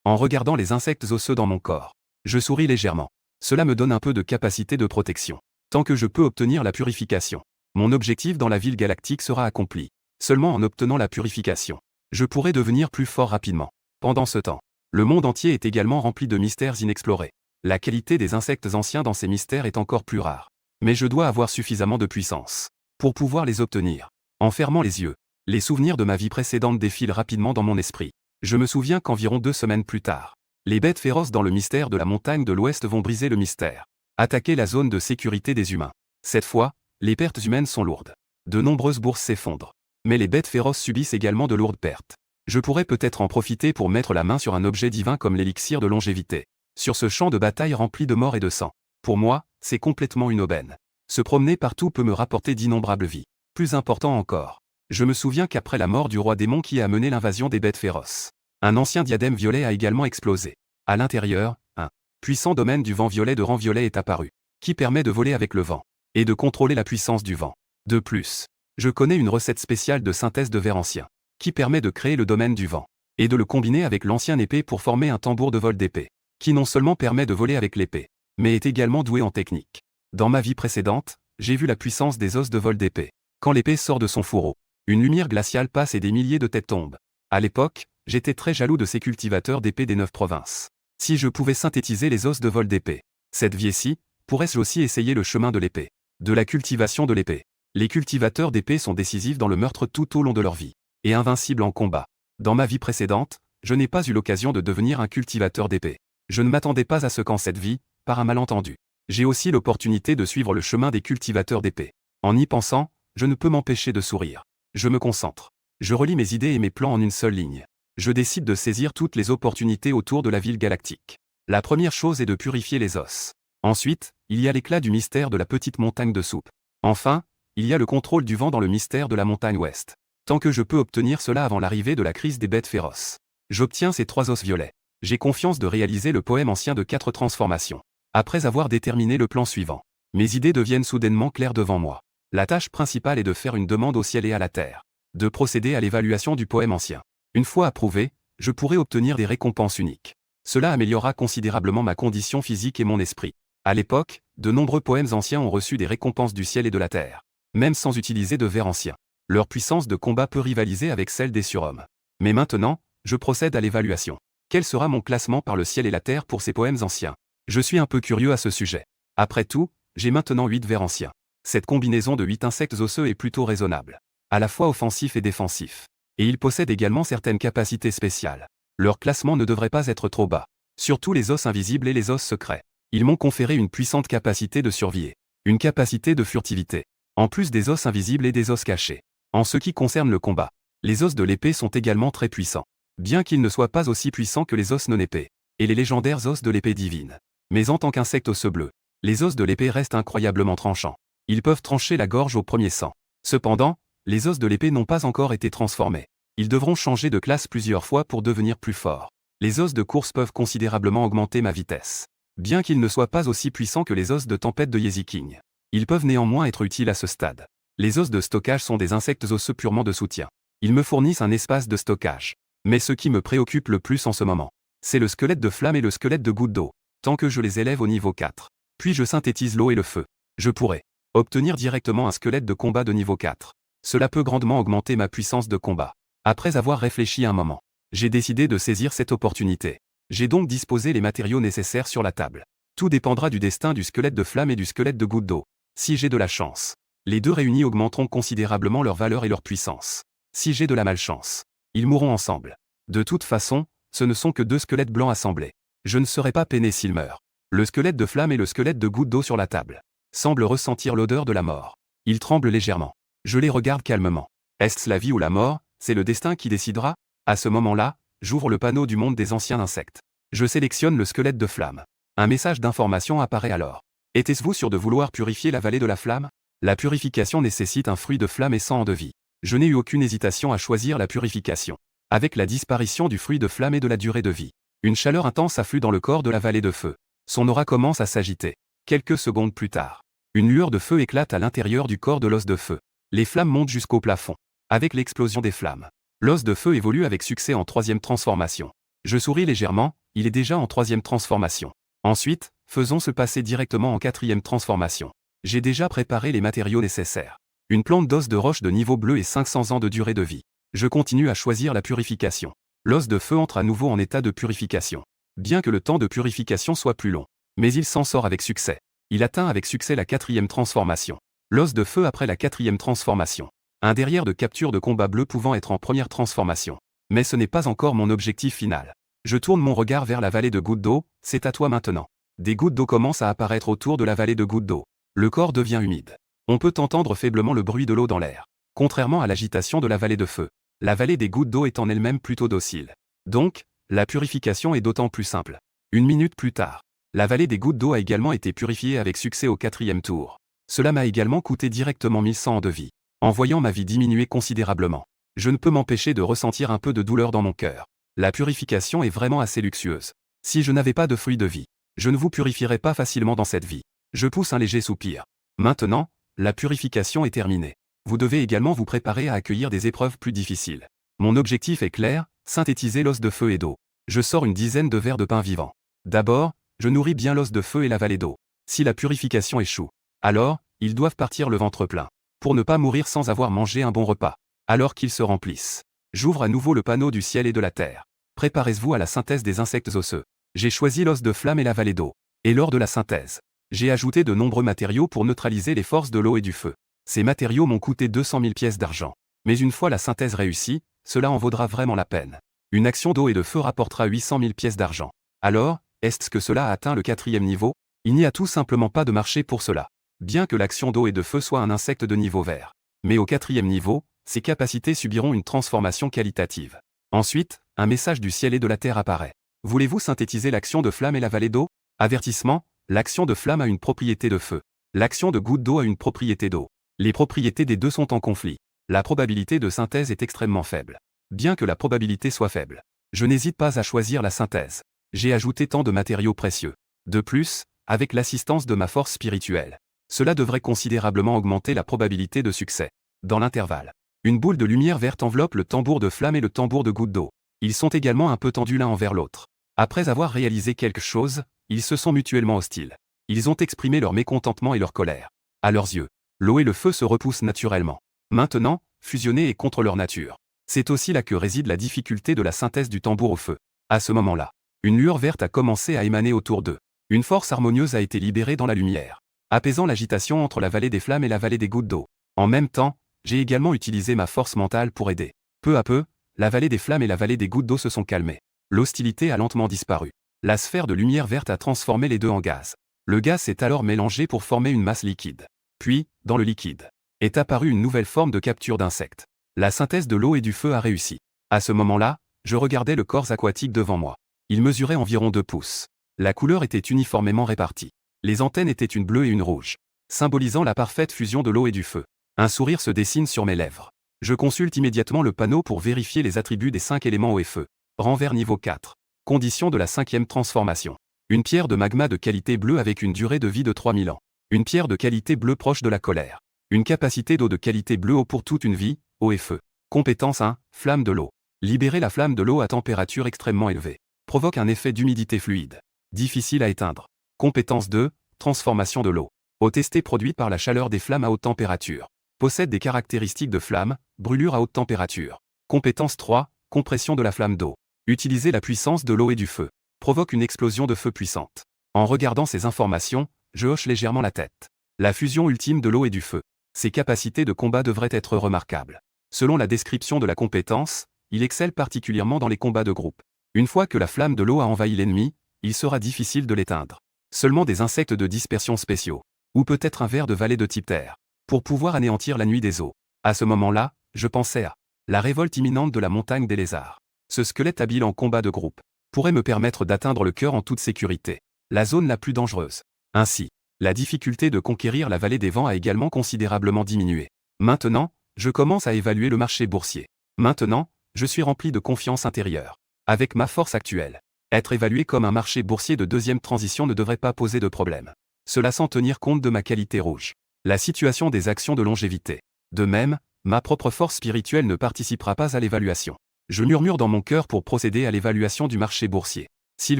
Speaker 1: En regardant les insectes osseux dans mon corps, je souris légèrement. Cela me donne un peu de capacité de protection. Tant que je peux obtenir la purification, mon objectif dans la ville galactique sera accompli. Seulement en obtenant la purification, je pourrai devenir plus fort rapidement. Pendant ce temps, le monde entier est également rempli de mystères inexplorés. La qualité des insectes anciens dans ces mystères est encore plus rare. Mais je dois avoir suffisamment de puissance pour pouvoir les obtenir. En fermant les yeux, les souvenirs de ma vie précédente défilent rapidement dans mon esprit. Je me souviens qu'environ 2 semaines plus tard, les bêtes féroces dans le mystère de la montagne de l'Ouest vont briser le mystère. Attaquer la zone de sécurité des humains. Cette fois, les pertes humaines sont lourdes. De nombreuses bourses s'effondrent. Mais les bêtes féroces subissent également de lourdes pertes. Je pourrais peut-être en profiter pour mettre la main sur un objet divin comme l'élixir de longévité. Sur ce champ de bataille rempli de mort et de sang. Pour moi, c'est complètement une aubaine. Se promener partout peut me rapporter d'innombrables vies. Plus important encore, je me souviens qu'après la mort du roi démon qui a mené l'invasion des bêtes féroces, un ancien diadème violet a également explosé. À l'intérieur, un puissant domaine du vent violet de rang violet est apparu, qui permet de voler avec le vent et de contrôler la puissance du vent. De plus, je connais une recette spéciale de synthèse de verre ancien, qui permet de créer le domaine du vent et de le combiner avec l'ancienne épée pour former un tambour de vol d'épée, qui non seulement permet de voler avec l'épée, mais est également doué en technique. Dans ma vie précédente, j'ai vu la puissance des os de vol d'épée. Quand l'épée sort de son fourreau, une lumière glaciale passe et des milliers de têtes tombent. À l'époque, j'étais très jaloux de ces cultivateurs d'épée des 9 provinces. Si je pouvais synthétiser les os de vol d'épée, cette vie-ci, pourrais-je aussi essayer le chemin de l'épée, de la cultivation de l'épée. Les cultivateurs d'épée sont décisifs dans le meurtre tout au long de leur vie, et invincibles en combat. Dans ma vie précédente, je n'ai pas eu l'occasion de devenir un cultivateur d'épée. Je ne m'attendais pas à ce qu'en cette vie, par un malentendu, j'ai aussi l'opportunité de suivre le chemin des cultivateurs d'épée. En y pensant, je ne peux m'empêcher de sourire. Je me concentre. Je relis mes idées et mes plans en une seule ligne. Je décide de saisir toutes les opportunités autour de la ville galactique. La première chose est de purifier les os. Ensuite, il y a l'éclat du mystère de la petite montagne de soupe. Enfin, il y a le contrôle du vent dans le mystère de la montagne ouest. Tant que je peux obtenir cela avant l'arrivée de la crise des bêtes féroces. J'obtiens ces 3 os violets. J'ai confiance de réaliser le poème ancien de 4 transformations. Après avoir déterminé le plan suivant, mes idées deviennent soudainement claires devant moi. La tâche principale est de faire une demande au ciel et à la terre. De procéder à l'évaluation du poème ancien. Une fois approuvé, je pourrai obtenir des récompenses uniques. Cela améliorera considérablement ma condition physique et mon esprit. À l'époque, de nombreux poèmes anciens ont reçu des récompenses du ciel et de la terre. Même sans utiliser de vers anciens. Leur puissance de combat peut rivaliser avec celle des surhommes. Mais maintenant, je procède à l'évaluation. Quel sera mon classement par le ciel et la terre pour ces poèmes anciens? Je suis un peu curieux à ce sujet. Après tout, j'ai maintenant 8 vers anciens. Cette combinaison de 8 insectes osseux est plutôt raisonnable. À la fois offensif et défensif. Et ils possèdent également certaines capacités spéciales. Leur classement ne devrait pas être trop bas. Surtout les os invisibles et les os secrets. Ils m'ont conféré une puissante capacité de survie. Une capacité de furtivité. En plus des os invisibles et des os cachés. En ce qui concerne le combat, les os de l'épée sont également très puissants. Bien qu'ils ne soient pas aussi puissants que les os non épais. Et les légendaires os de l'épée divine. Mais en tant qu'insecte osseux bleu, les os de l'épée restent incroyablement tranchants. Ils peuvent trancher la gorge au premier sang. Cependant, les os de l'épée n'ont pas encore été transformés. Ils devront changer de classe plusieurs fois pour devenir plus forts. Les os de course peuvent considérablement augmenter ma vitesse. Bien qu'ils ne soient pas aussi puissants que les os de tempête de Yeezy King. Ils peuvent néanmoins être utiles à ce stade. Les os de stockage sont des insectes osseux purement de soutien. Ils me fournissent un espace de stockage. Mais ce qui me préoccupe le plus en ce moment, c'est le squelette de flamme et le squelette de goutte d'eau. Tant que je les élève au niveau 4. Puis je synthétise l'eau et le feu. Je pourrais obtenir directement un squelette de combat de niveau 4. Cela peut grandement augmenter ma puissance de combat. Après avoir réfléchi un moment, j'ai décidé de saisir cette opportunité. J'ai donc disposé les matériaux nécessaires sur la table. Tout dépendra du destin du squelette de flamme et du squelette de goutte d'eau. Si j'ai de la chance, les deux réunis augmenteront considérablement leur valeur et leur puissance. Si j'ai de la malchance, ils mourront ensemble. De toute façon, ce ne sont que 2 squelettes blancs assemblés. Je ne serai pas peiné s'ils meurent. Le squelette de flamme et le squelette de goutte d'eau sur la table semblent ressentir l'odeur de la mort. Ils tremblent légèrement. Je les regarde calmement. Est-ce la vie ou la mort? C'est le destin qui décidera? À ce moment-là, j'ouvre le panneau du monde des anciens insectes. Je sélectionne le squelette de flamme. Un message d'information apparaît alors. Était-vous sûr de vouloir purifier la vallée de la flamme? La purification nécessite un fruit de flamme et 100 ans de vie. Je n'ai eu aucune hésitation à choisir la purification. Avec la disparition du fruit de flamme et de la durée de vie, une chaleur intense afflue dans le corps de la vallée de feu. Son aura commence à s'agiter. Quelques secondes plus tard, une lueur de feu éclate à l'intérieur du corps de l'os de feu. Les flammes montent jusqu'au plafond. Avec l'explosion des flammes, l'os de feu évolue avec succès en 3e transformation. Je souris légèrement, il est déjà en 3e transformation. Ensuite, faisons-se passer directement en 4e transformation. J'ai déjà préparé les matériaux nécessaires. Une plante d'os de roche de niveau bleu et 500 ans de durée de vie. Je continue à choisir la purification. L'os de feu entre à nouveau en état de purification. Bien que le temps de purification soit plus long. Mais il s'en sort avec succès. Il atteint avec succès la 4e transformation. L'os de feu après la 4e transformation. Un derrière de capture de combat bleu pouvant être en première transformation. Mais ce n'est pas encore mon objectif final. Je tourne mon regard vers la vallée de gouttes d'eau, c'est à toi maintenant. Des gouttes d'eau commencent à apparaître autour de la vallée de gouttes d'eau. Le corps devient humide. On peut entendre faiblement le bruit de l'eau dans l'air. Contrairement à l'agitation de la vallée de feu, la vallée des gouttes d'eau est en elle-même plutôt docile. Donc, la purification est d'autant plus simple. Une minute plus tard, la vallée des gouttes d'eau a également été purifiée avec succès au 4e tour. Cela m'a également coûté directement 1100 ans de vie. En voyant ma vie diminuer considérablement, je ne peux m'empêcher de ressentir un peu de douleur dans mon cœur. La purification est vraiment assez luxueuse. Si je n'avais pas de fruits de vie, je ne vous purifierais pas facilement dans cette vie. Je pousse un léger soupir. Maintenant, la purification est terminée. Vous devez également vous préparer à accueillir des épreuves plus difficiles. Mon objectif est clair, synthétiser l'os de feu et d'eau. Je sors une dizaine de verres de pain vivant. D'abord, je nourris bien l'os de feu et la vallée d'eau. Si la purification échoue, alors, ils doivent partir le ventre plein. Pour ne pas mourir sans avoir mangé un bon repas. Alors qu'ils se remplissent. J'ouvre à nouveau le panneau du ciel et de la terre. Préparez-vous à la synthèse des insectes osseux. J'ai choisi l'os de flamme et la vallée d'eau. Et lors de la synthèse, j'ai ajouté de nombreux matériaux pour neutraliser les forces de l'eau et du feu. Ces matériaux m'ont coûté 200 000 pièces d'argent. Mais une fois la synthèse réussie, cela en vaudra vraiment la peine. Une action d'eau et de feu rapportera 800 000 pièces d'argent. Alors, est-ce que cela a atteint le 4e niveau? Il n'y a tout simplement pas de marché pour cela. bien que l'action d'eau et de feu soit un insecte de niveau vert. Mais au 4e niveau, ses capacités subiront une transformation qualitative. Ensuite, un message du ciel et de la terre apparaît. Voulez-vous synthétiser l'action de flamme et la vallée d'eau? Avertissement, l'action de flamme a une propriété de feu. L'action de goutte d'eau a une propriété d'eau. Les propriétés des deux sont en conflit. La probabilité de synthèse est extrêmement faible. Bien que la probabilité soit faible, je n'hésite pas à choisir la synthèse. J'ai ajouté tant de matériaux précieux. De plus, avec l'assistance de ma force spirituelle, cela devrait considérablement augmenter la probabilité de succès. Dans l'intervalle, une boule de lumière verte enveloppe le tambour de flamme et le tambour de goutte d'eau. Ils sont également un peu tendus l'un envers l'autre. Après avoir réalisé quelque chose, ils se sont mutuellement hostiles. Ils ont exprimé leur mécontentement et leur colère. À leurs yeux, l'eau et le feu se repoussent naturellement. Maintenant, fusionnés et contre leur nature. C'est aussi là que réside la difficulté de la synthèse du tambour au feu. À ce moment-là, une lueur verte a commencé à émaner autour d'eux. Une force harmonieuse a été libérée dans la lumière, apaisant l'agitation entre la vallée des flammes et la vallée des gouttes d'eau. En même temps, j'ai également utilisé ma force mentale pour aider. Peu à peu, la vallée des flammes et la vallée des gouttes d'eau se sont calmées. L'hostilité a lentement disparu. La sphère de lumière verte a transformé les deux en gaz. Le gaz s'est alors mélangé pour former une masse liquide. Puis, dans le liquide, est apparue une nouvelle forme de capture d'insectes. La synthèse de l'eau et du feu a réussi. À ce moment-là, je regardais le corps aquatique devant moi. Il mesurait environ 2 pouces. La couleur était uniformément répartie. Les antennes étaient une bleue et une rouge, symbolisant la parfaite fusion de l'eau et du feu. Un sourire se dessine sur mes lèvres. Je consulte immédiatement le panneau pour vérifier les attributs des 5 éléments eau et feu. Renvers niveau 4. Conditions de la 5e transformation. Une pierre de magma de qualité bleue avec une durée de vie de 3000 ans. Une pierre de qualité bleue proche de la colère. Une capacité d'eau de qualité bleu eau pour toute une vie, eau et feu. Compétence 1, flamme de l'eau. Libérer la flamme de l'eau à température extrêmement élevée. Provoque un effet d'humidité fluide. Difficile à éteindre. Compétence 2, transformation de l'eau. Eau testée produite par la chaleur des flammes à haute température. Possède des caractéristiques de flamme, brûlure à haute température. Compétence 3, compression de la flamme d'eau. Utiliser la puissance de l'eau et du feu. Provoque une explosion de feu puissante. En regardant ces informations, je hoche légèrement la tête. La fusion ultime de l'eau et du feu. Ses capacités de combat devraient être remarquables. Selon la description de la compétence, il excelle particulièrement dans les combats de groupe. Une fois que la flamme de l'eau a envahi l'ennemi, il sera difficile de l'éteindre. Seulement des insectes de dispersion spéciaux, ou peut-être un ver de vallée de type terre, pour pouvoir anéantir la nuit des eaux. À ce moment-là, je pensais à la révolte imminente de la montagne des lézards. Ce squelette habile en combat de groupe pourrait me permettre d'atteindre le cœur en toute sécurité, la zone la plus dangereuse. Ainsi, la difficulté de conquérir la vallée des vents a également considérablement diminué. Maintenant, je commence à évaluer le marché boursier. Maintenant, je suis rempli de confiance intérieure. Avec ma force actuelle, être évalué comme un marché boursier de 2e transition ne devrait pas poser de problème. Cela sans tenir compte de ma qualité rouge. La situation des actions de longévité. De même, ma propre force spirituelle ne participera pas à l'évaluation. Je murmure dans mon cœur pour procéder à l'évaluation du marché boursier. S'il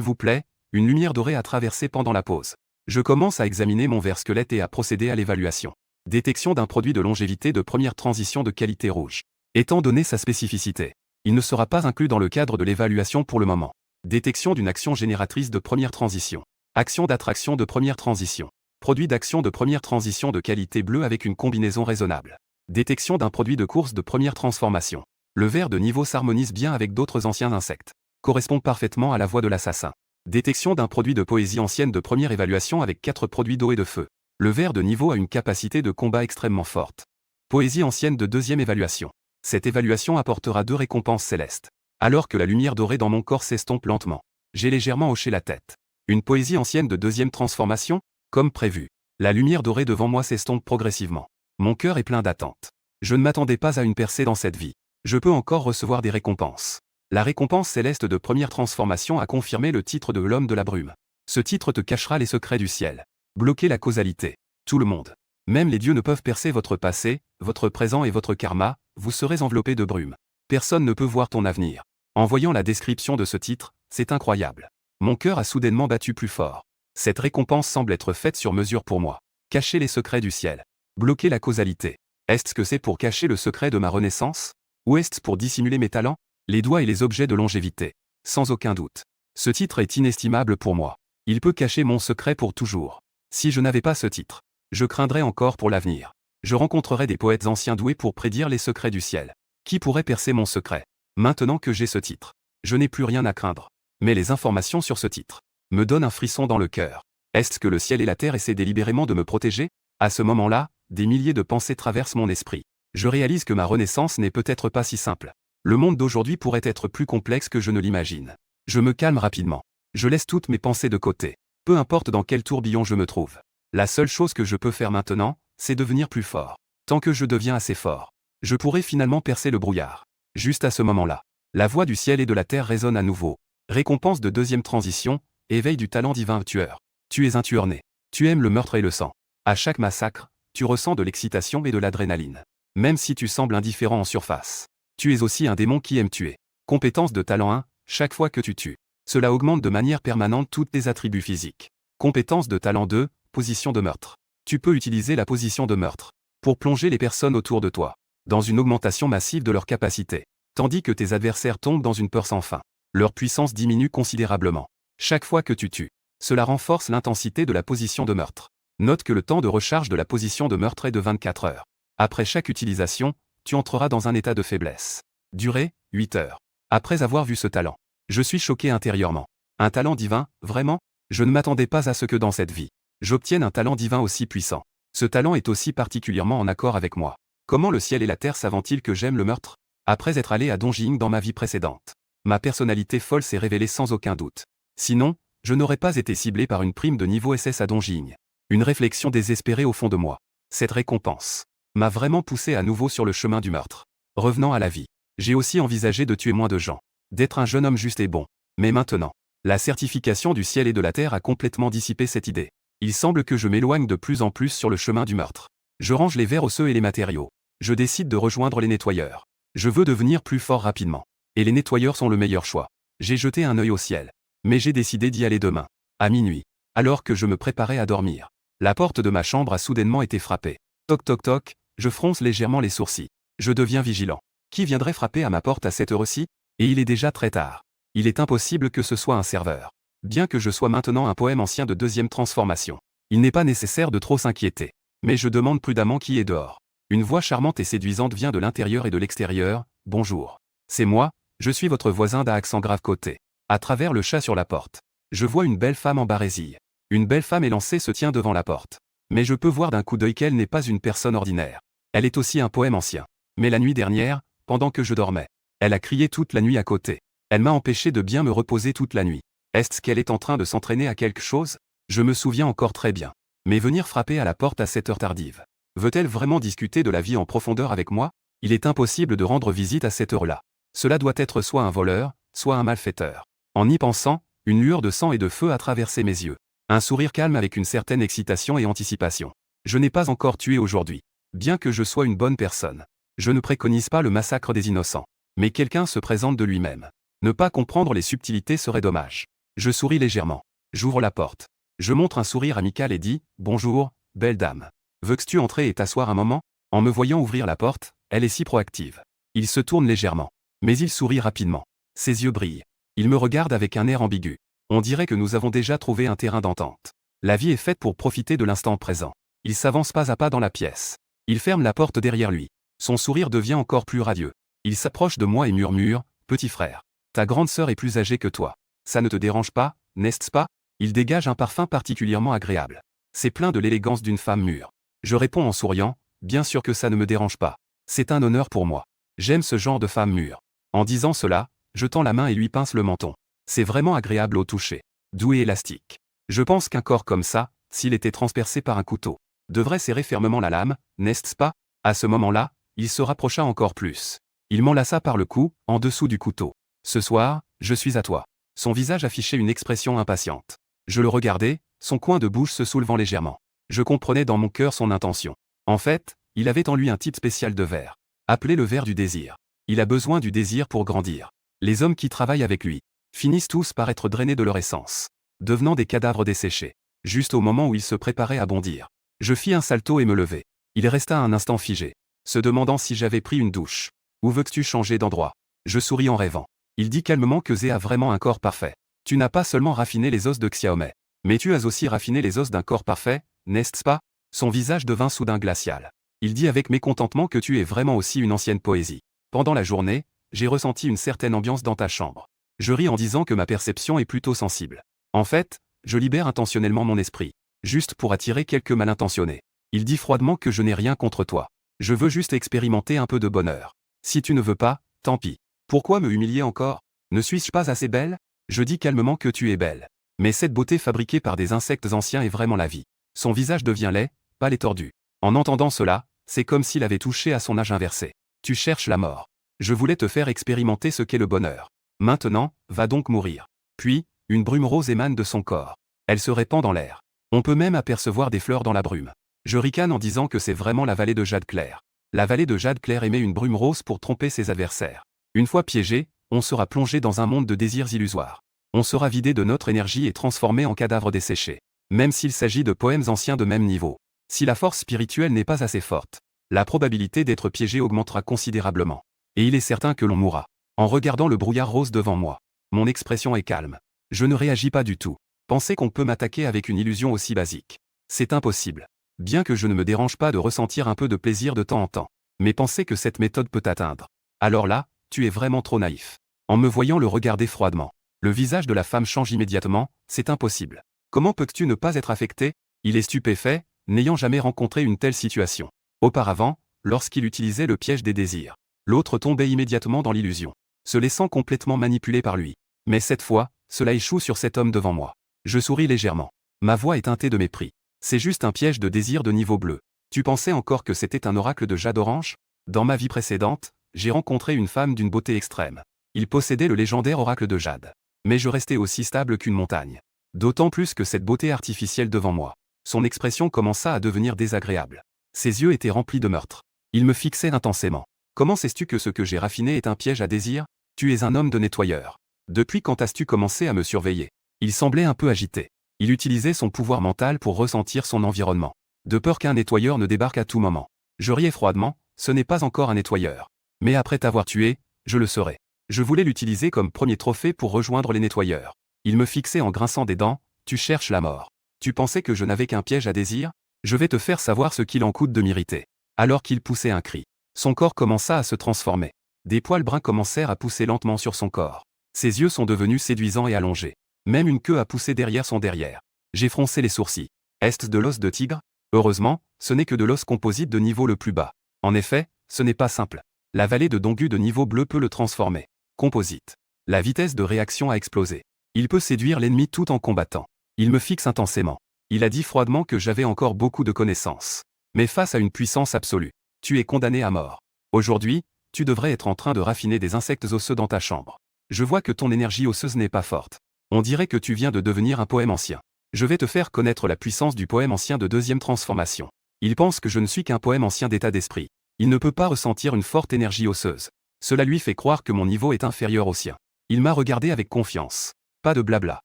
Speaker 1: vous plaît, une lumière dorée a traversé pendant la pause. Je commence à examiner mon ver squelette et à procéder à l'évaluation. Détection d'un produit de longévité de première transition de qualité rouge. Étant donné sa spécificité, il ne sera pas inclus dans le cadre de l'évaluation pour le moment. Détection d'une action génératrice de première transition. Action d'attraction de première transition. Produit d'action de première transition de qualité bleue avec une combinaison raisonnable. Détection d'un produit de course de première transformation. Le ver de niveau s'harmonise bien avec d'autres anciens insectes. Correspond parfaitement à la voix de l'assassin. Détection d'un produit de poésie ancienne de première évaluation avec 4 produits d'eau et de feu. Le ver de niveau a une capacité de combat extrêmement forte. Poésie ancienne de 2e évaluation. Cette évaluation apportera 2 récompenses célestes. Alors que la lumière dorée dans mon corps s'estompe lentement, j'ai légèrement hoché la tête. Une poésie ancienne de 2e transformation, comme prévu. La lumière dorée devant moi s'estompe progressivement. Mon cœur est plein d'attente. Je ne m'attendais pas à une percée dans cette vie. Je peux encore recevoir des récompenses. La récompense céleste de première transformation a confirmé le titre de l'homme de la brume. Ce titre te cachera les secrets du ciel. Bloquer la causalité. Tout le monde. Même les dieux ne peuvent percer votre passé, votre présent et votre karma, vous serez enveloppé de brume. Personne ne peut voir ton avenir. En voyant la description de ce titre, c'est incroyable. Mon cœur a soudainement battu plus fort. Cette récompense semble être faite sur mesure pour moi. Cacher les secrets du ciel. Bloquer la causalité. Est-ce que c'est pour cacher le secret de ma renaissance? Ou est-ce pour dissimuler mes talents? Les doigts et les objets de longévité. Sans aucun doute. Ce titre est inestimable pour moi. Il peut cacher mon secret pour toujours. Si je n'avais pas ce titre, je craindrais encore pour l'avenir. Je rencontrerais des poètes anciens doués pour prédire les secrets du ciel. Qui pourrait percer mon secret? Maintenant que j'ai ce titre, je n'ai plus rien à craindre. Mais les informations sur ce titre me donnent un frisson dans le cœur. Est-ce que le ciel et la terre essaient délibérément de me protéger? À ce moment-là, des milliers de pensées traversent mon esprit. Je réalise que ma renaissance n'est peut-être pas si simple. Le monde d'aujourd'hui pourrait être plus complexe que je ne l'imagine. Je me calme rapidement. Je laisse toutes mes pensées de côté. Peu importe dans quel tourbillon je me trouve. La seule chose que je peux faire maintenant, c'est devenir plus fort. Tant que je deviens assez fort, je pourrai finalement percer le brouillard. Juste à ce moment-là, la voix du ciel et de la terre résonne à nouveau. Récompense de deuxième transition, éveil du talent divin tueur. Tu es un tueur né. Tu aimes le meurtre et le sang. À chaque massacre, tu ressens de l'excitation et de l'adrénaline. Même si tu sembles indifférent en surface. Tu es aussi un démon qui aime tuer. Compétence de talent 1, chaque fois que tu tues. Cela augmente de manière permanente tous tes attributs physiques. Compétence de talent 2, position de meurtre. Tu peux utiliser la position de meurtre pour plonger les personnes autour de toi dans une augmentation massive de leur capacité, tandis que tes adversaires tombent dans une peur sans fin. Leur puissance diminue considérablement. Chaque fois que tu tues, cela renforce l'intensité de la position de meurtre. Note que le temps de recharge de la position de meurtre est de 24 heures. Après chaque utilisation, tu entreras dans un état de faiblesse. Durée, 8 heures. Après avoir vu ce talent, je suis choqué intérieurement. Un talent divin, vraiment? Je ne m'attendais pas à ce que dans cette vie, j'obtienne un talent divin aussi puissant. Ce talent est aussi particulièrement en accord avec moi. Comment le ciel et la terre savent-ils que j'aime le meurtre? Après être allé à Dongjing dans ma vie précédente, ma personnalité folle s'est révélée sans aucun doute. Sinon, je n'aurais pas été ciblé par une prime de niveau SS à Dongjing. Une réflexion désespérée au fond de moi. Cette récompense m'a vraiment poussé à nouveau sur le chemin du meurtre. Revenant à la vie, j'ai aussi envisagé de tuer moins de gens, d'être un jeune homme juste et bon. Mais maintenant, la certification du ciel et de la terre a complètement dissipé cette idée. Il semble que je m'éloigne de plus en plus sur le chemin du meurtre. Je range les vers osseux et les matériaux. Je décide de rejoindre les nettoyeurs. Je veux devenir plus fort rapidement. Et les nettoyeurs sont le meilleur choix. J'ai jeté un œil au ciel. Mais j'ai décidé d'y aller demain, à minuit, alors que je me préparais à dormir. La porte de ma chambre a soudainement été frappée. Toc toc toc, je fronce légèrement les sourcils. Je deviens vigilant. Qui viendrait frapper à ma porte à cette heure-ci? Et il est déjà très tard. Il est impossible que ce soit un serveur. Bien que je sois maintenant un poème ancien de deuxième transformation, il n'est pas nécessaire de trop s'inquiéter. Mais je demande prudemment qui est dehors. Une voix charmante et séduisante vient de l'intérieur et de l'extérieur. Bonjour. C'est moi, je suis votre voisin d'un accent grave côté. À travers le chat sur la porte, je vois une belle femme en barésille. Une belle femme élancée se tient devant la porte. Mais je peux voir d'un coup d'œil qu'elle n'est pas une personne ordinaire. Elle est aussi un poème ancien. Mais la nuit dernière, pendant que je dormais, elle a crié toute la nuit à côté. Elle m'a empêché de bien me reposer toute la nuit. Est-ce qu'elle est en train de s'entraîner à quelque chose? Je me souviens encore très bien. Mais venir frapper à la porte à cette heure tardive. Veut-elle vraiment discuter de la vie en profondeur avec moi? Il est impossible de rendre visite à cette heure-là. Cela doit être soit un voleur, soit un malfaiteur. En y pensant, une lueur de sang et de feu a traversé mes yeux. Un sourire calme avec une certaine excitation et anticipation. Je n'ai pas encore tué aujourd'hui. Bien que je sois une bonne personne. Je ne préconise pas le massacre des innocents. Mais quelqu'un se présente de lui-même. Ne pas comprendre les subtilités serait dommage. Je souris légèrement. J'ouvre la porte. Je montre un sourire amical et dis « Bonjour, belle dame. Veux-tu entrer et t'asseoir un moment ?» En me voyant ouvrir la porte, elle est si proactive. Il se tourne légèrement. Mais il sourit rapidement. Ses yeux brillent. Il me regarde avec un air ambigu. On dirait que nous avons déjà trouvé un terrain d'entente. La vie est faite pour profiter de l'instant présent. Il s'avance pas à pas dans la pièce. Il ferme la porte derrière lui. Son sourire devient encore plus radieux. Il s'approche de moi et murmure « Petit frère, ta grande sœur est plus âgée que toi. Ça ne te dérange pas, n'est-ce pas ?» Il dégage un parfum particulièrement agréable. C'est plein de l'élégance d'une femme mûre. Je réponds en souriant « Bien sûr que ça ne me dérange pas. C'est un honneur pour moi. J'aime ce genre de femme mûre. » En disant cela, je tends la main et lui pince le menton. C'est vraiment agréable au toucher. Doux et élastique. Je pense qu'un corps comme ça, s'il était transpercé par un couteau, devrait serrer fermement la lame, n'est-ce pas? À ce moment-là, il se rapprocha encore plus. Il m'enlaça par le cou, en dessous du couteau. Ce soir, je suis à toi. Son visage affichait une expression impatiente. Je le regardais, son coin de bouche se soulevant légèrement. Je comprenais dans mon cœur son intention. En fait, il avait en lui un type spécial de ver. Appelé le ver du désir. Il a besoin du désir pour grandir. Les hommes qui travaillent avec lui finissent tous par être drainés de leur essence, devenant des cadavres desséchés, juste au moment où il se préparait à bondir. Je fis un salto et me levai. Il resta un instant figé, se demandant si j'avais pris une douche. Où veux-tu changer d'endroit? Je souris en rêvant. Il dit calmement que Zé a vraiment un corps parfait. Tu n'as pas seulement raffiné les os de Xiaomei, mais tu as aussi raffiné les os d'un corps parfait, n'est-ce pas? Son visage devint soudain glacial. Il dit avec mécontentement que tu es vraiment aussi une ancienne poésie. Pendant la journée, j'ai ressenti une certaine ambiance dans ta chambre. Je ris en disant que ma perception est plutôt sensible. En fait, je libère intentionnellement mon esprit, juste pour attirer quelques mal intentionnés. Il dit froidement que je n'ai rien contre toi. Je veux juste expérimenter un peu de bonheur. Si tu ne veux pas, tant pis. Pourquoi me humilier encore? Ne suis-je pas assez belle? Je dis calmement que tu es belle. Mais cette beauté fabriquée par des insectes anciens est vraiment la vie. Son visage devient laid, pâle et tordu. En entendant cela, c'est comme s'il avait touché à son âge inversé. Tu cherches la mort. Je voulais te faire expérimenter ce qu'est le bonheur. Maintenant, va donc mourir. Puis, une brume rose émane de son corps. Elle se répand dans l'air. On peut même apercevoir des fleurs dans la brume. Je ricane en disant que c'est vraiment la vallée de Jade Claire. La vallée de Jade Claire émet une brume rose pour tromper ses adversaires. Une fois piégé, on sera plongé dans un monde de désirs illusoires. On sera vidé de notre énergie et transformé en cadavre desséché. Même s'il s'agit de poèmes anciens de même niveau. Si la force spirituelle n'est pas assez forte, la probabilité d'être piégé augmentera considérablement. Et il est certain que l'on mourra. En regardant le brouillard rose devant moi, mon expression est calme. Je ne réagis pas du tout. Penser qu'on peut m'attaquer avec une illusion aussi basique. C'est impossible. Bien que je ne me dérange pas de ressentir un peu de plaisir de temps en temps. Mais penser que cette méthode peut t'atteindre. Alors là, tu es vraiment trop naïf. En me voyant le regarder froidement, le visage de la femme change immédiatement, c'est impossible. Comment peux-tu ne pas être affecté? Il est stupéfait, n'ayant jamais rencontré une telle situation. Auparavant, lorsqu'il utilisait le piège des désirs, l'autre tombait immédiatement dans l'illusion, se laissant complètement manipuler par lui. Mais cette fois, cela échoue sur cet homme devant moi. Je souris légèrement. Ma voix est teintée de mépris. C'est juste un piège de désir de niveau bleu. Tu pensais encore que c'était un oracle de jade orange? Dans ma vie précédente, j'ai rencontré une femme d'une beauté extrême. Il possédait le légendaire oracle de jade. Mais je restais aussi stable qu'une montagne. D'autant plus que cette beauté artificielle devant moi. Son expression commença à devenir désagréable. Ses yeux étaient remplis de meurtre. Il me fixait intensément. Comment sais-tu que ce que j'ai raffiné est un piège à désir? Tu es un homme de nettoyeur. Depuis quand as-tu commencé à me surveiller? Il semblait un peu agité. Il utilisait son pouvoir mental pour ressentir son environnement. De peur qu'un nettoyeur ne débarque à tout moment. Je riais froidement, ce n'est pas encore un nettoyeur. Mais après t'avoir tué, je le serai. Je voulais l'utiliser comme premier trophée pour rejoindre les nettoyeurs. Il me fixait en grinçant des dents, tu cherches la mort. Tu pensais que je n'avais qu'un piège à désir? Je vais te faire savoir ce qu'il en coûte de m'irriter. Alors qu'il poussait un cri. Son corps commença à se transformer. Des poils bruns commencèrent à pousser lentement sur son corps. Ses yeux sont devenus séduisants et allongés. Même une queue a poussé derrière son derrière. J'ai froncé les sourcils. Est-ce de l'os de tigre? Heureusement, ce n'est que de l'os composite de niveau le plus bas. En effet, ce n'est pas simple. La vallée de Dongu de niveau bleu peut le transformer. Composite. La vitesse de réaction a explosé. Il peut séduire l'ennemi tout en combattant. Il me fixe intensément. Il a dit froidement que j'avais encore beaucoup de connaissances. Mais face à une puissance absolue, tu es condamné à mort. Aujourd'hui, tu devrais être en train de raffiner des insectes osseux dans ta chambre. Je vois que ton énergie osseuse n'est pas forte. On dirait que tu viens de devenir un poème ancien. Je vais te faire connaître la puissance du poème ancien de deuxième transformation. Il pense que je ne suis qu'un poème ancien d'état d'esprit. Il ne peut pas ressentir une forte énergie osseuse. Cela lui fait croire que mon niveau est inférieur au sien. Il m'a regardé avec confiance. Pas de blabla.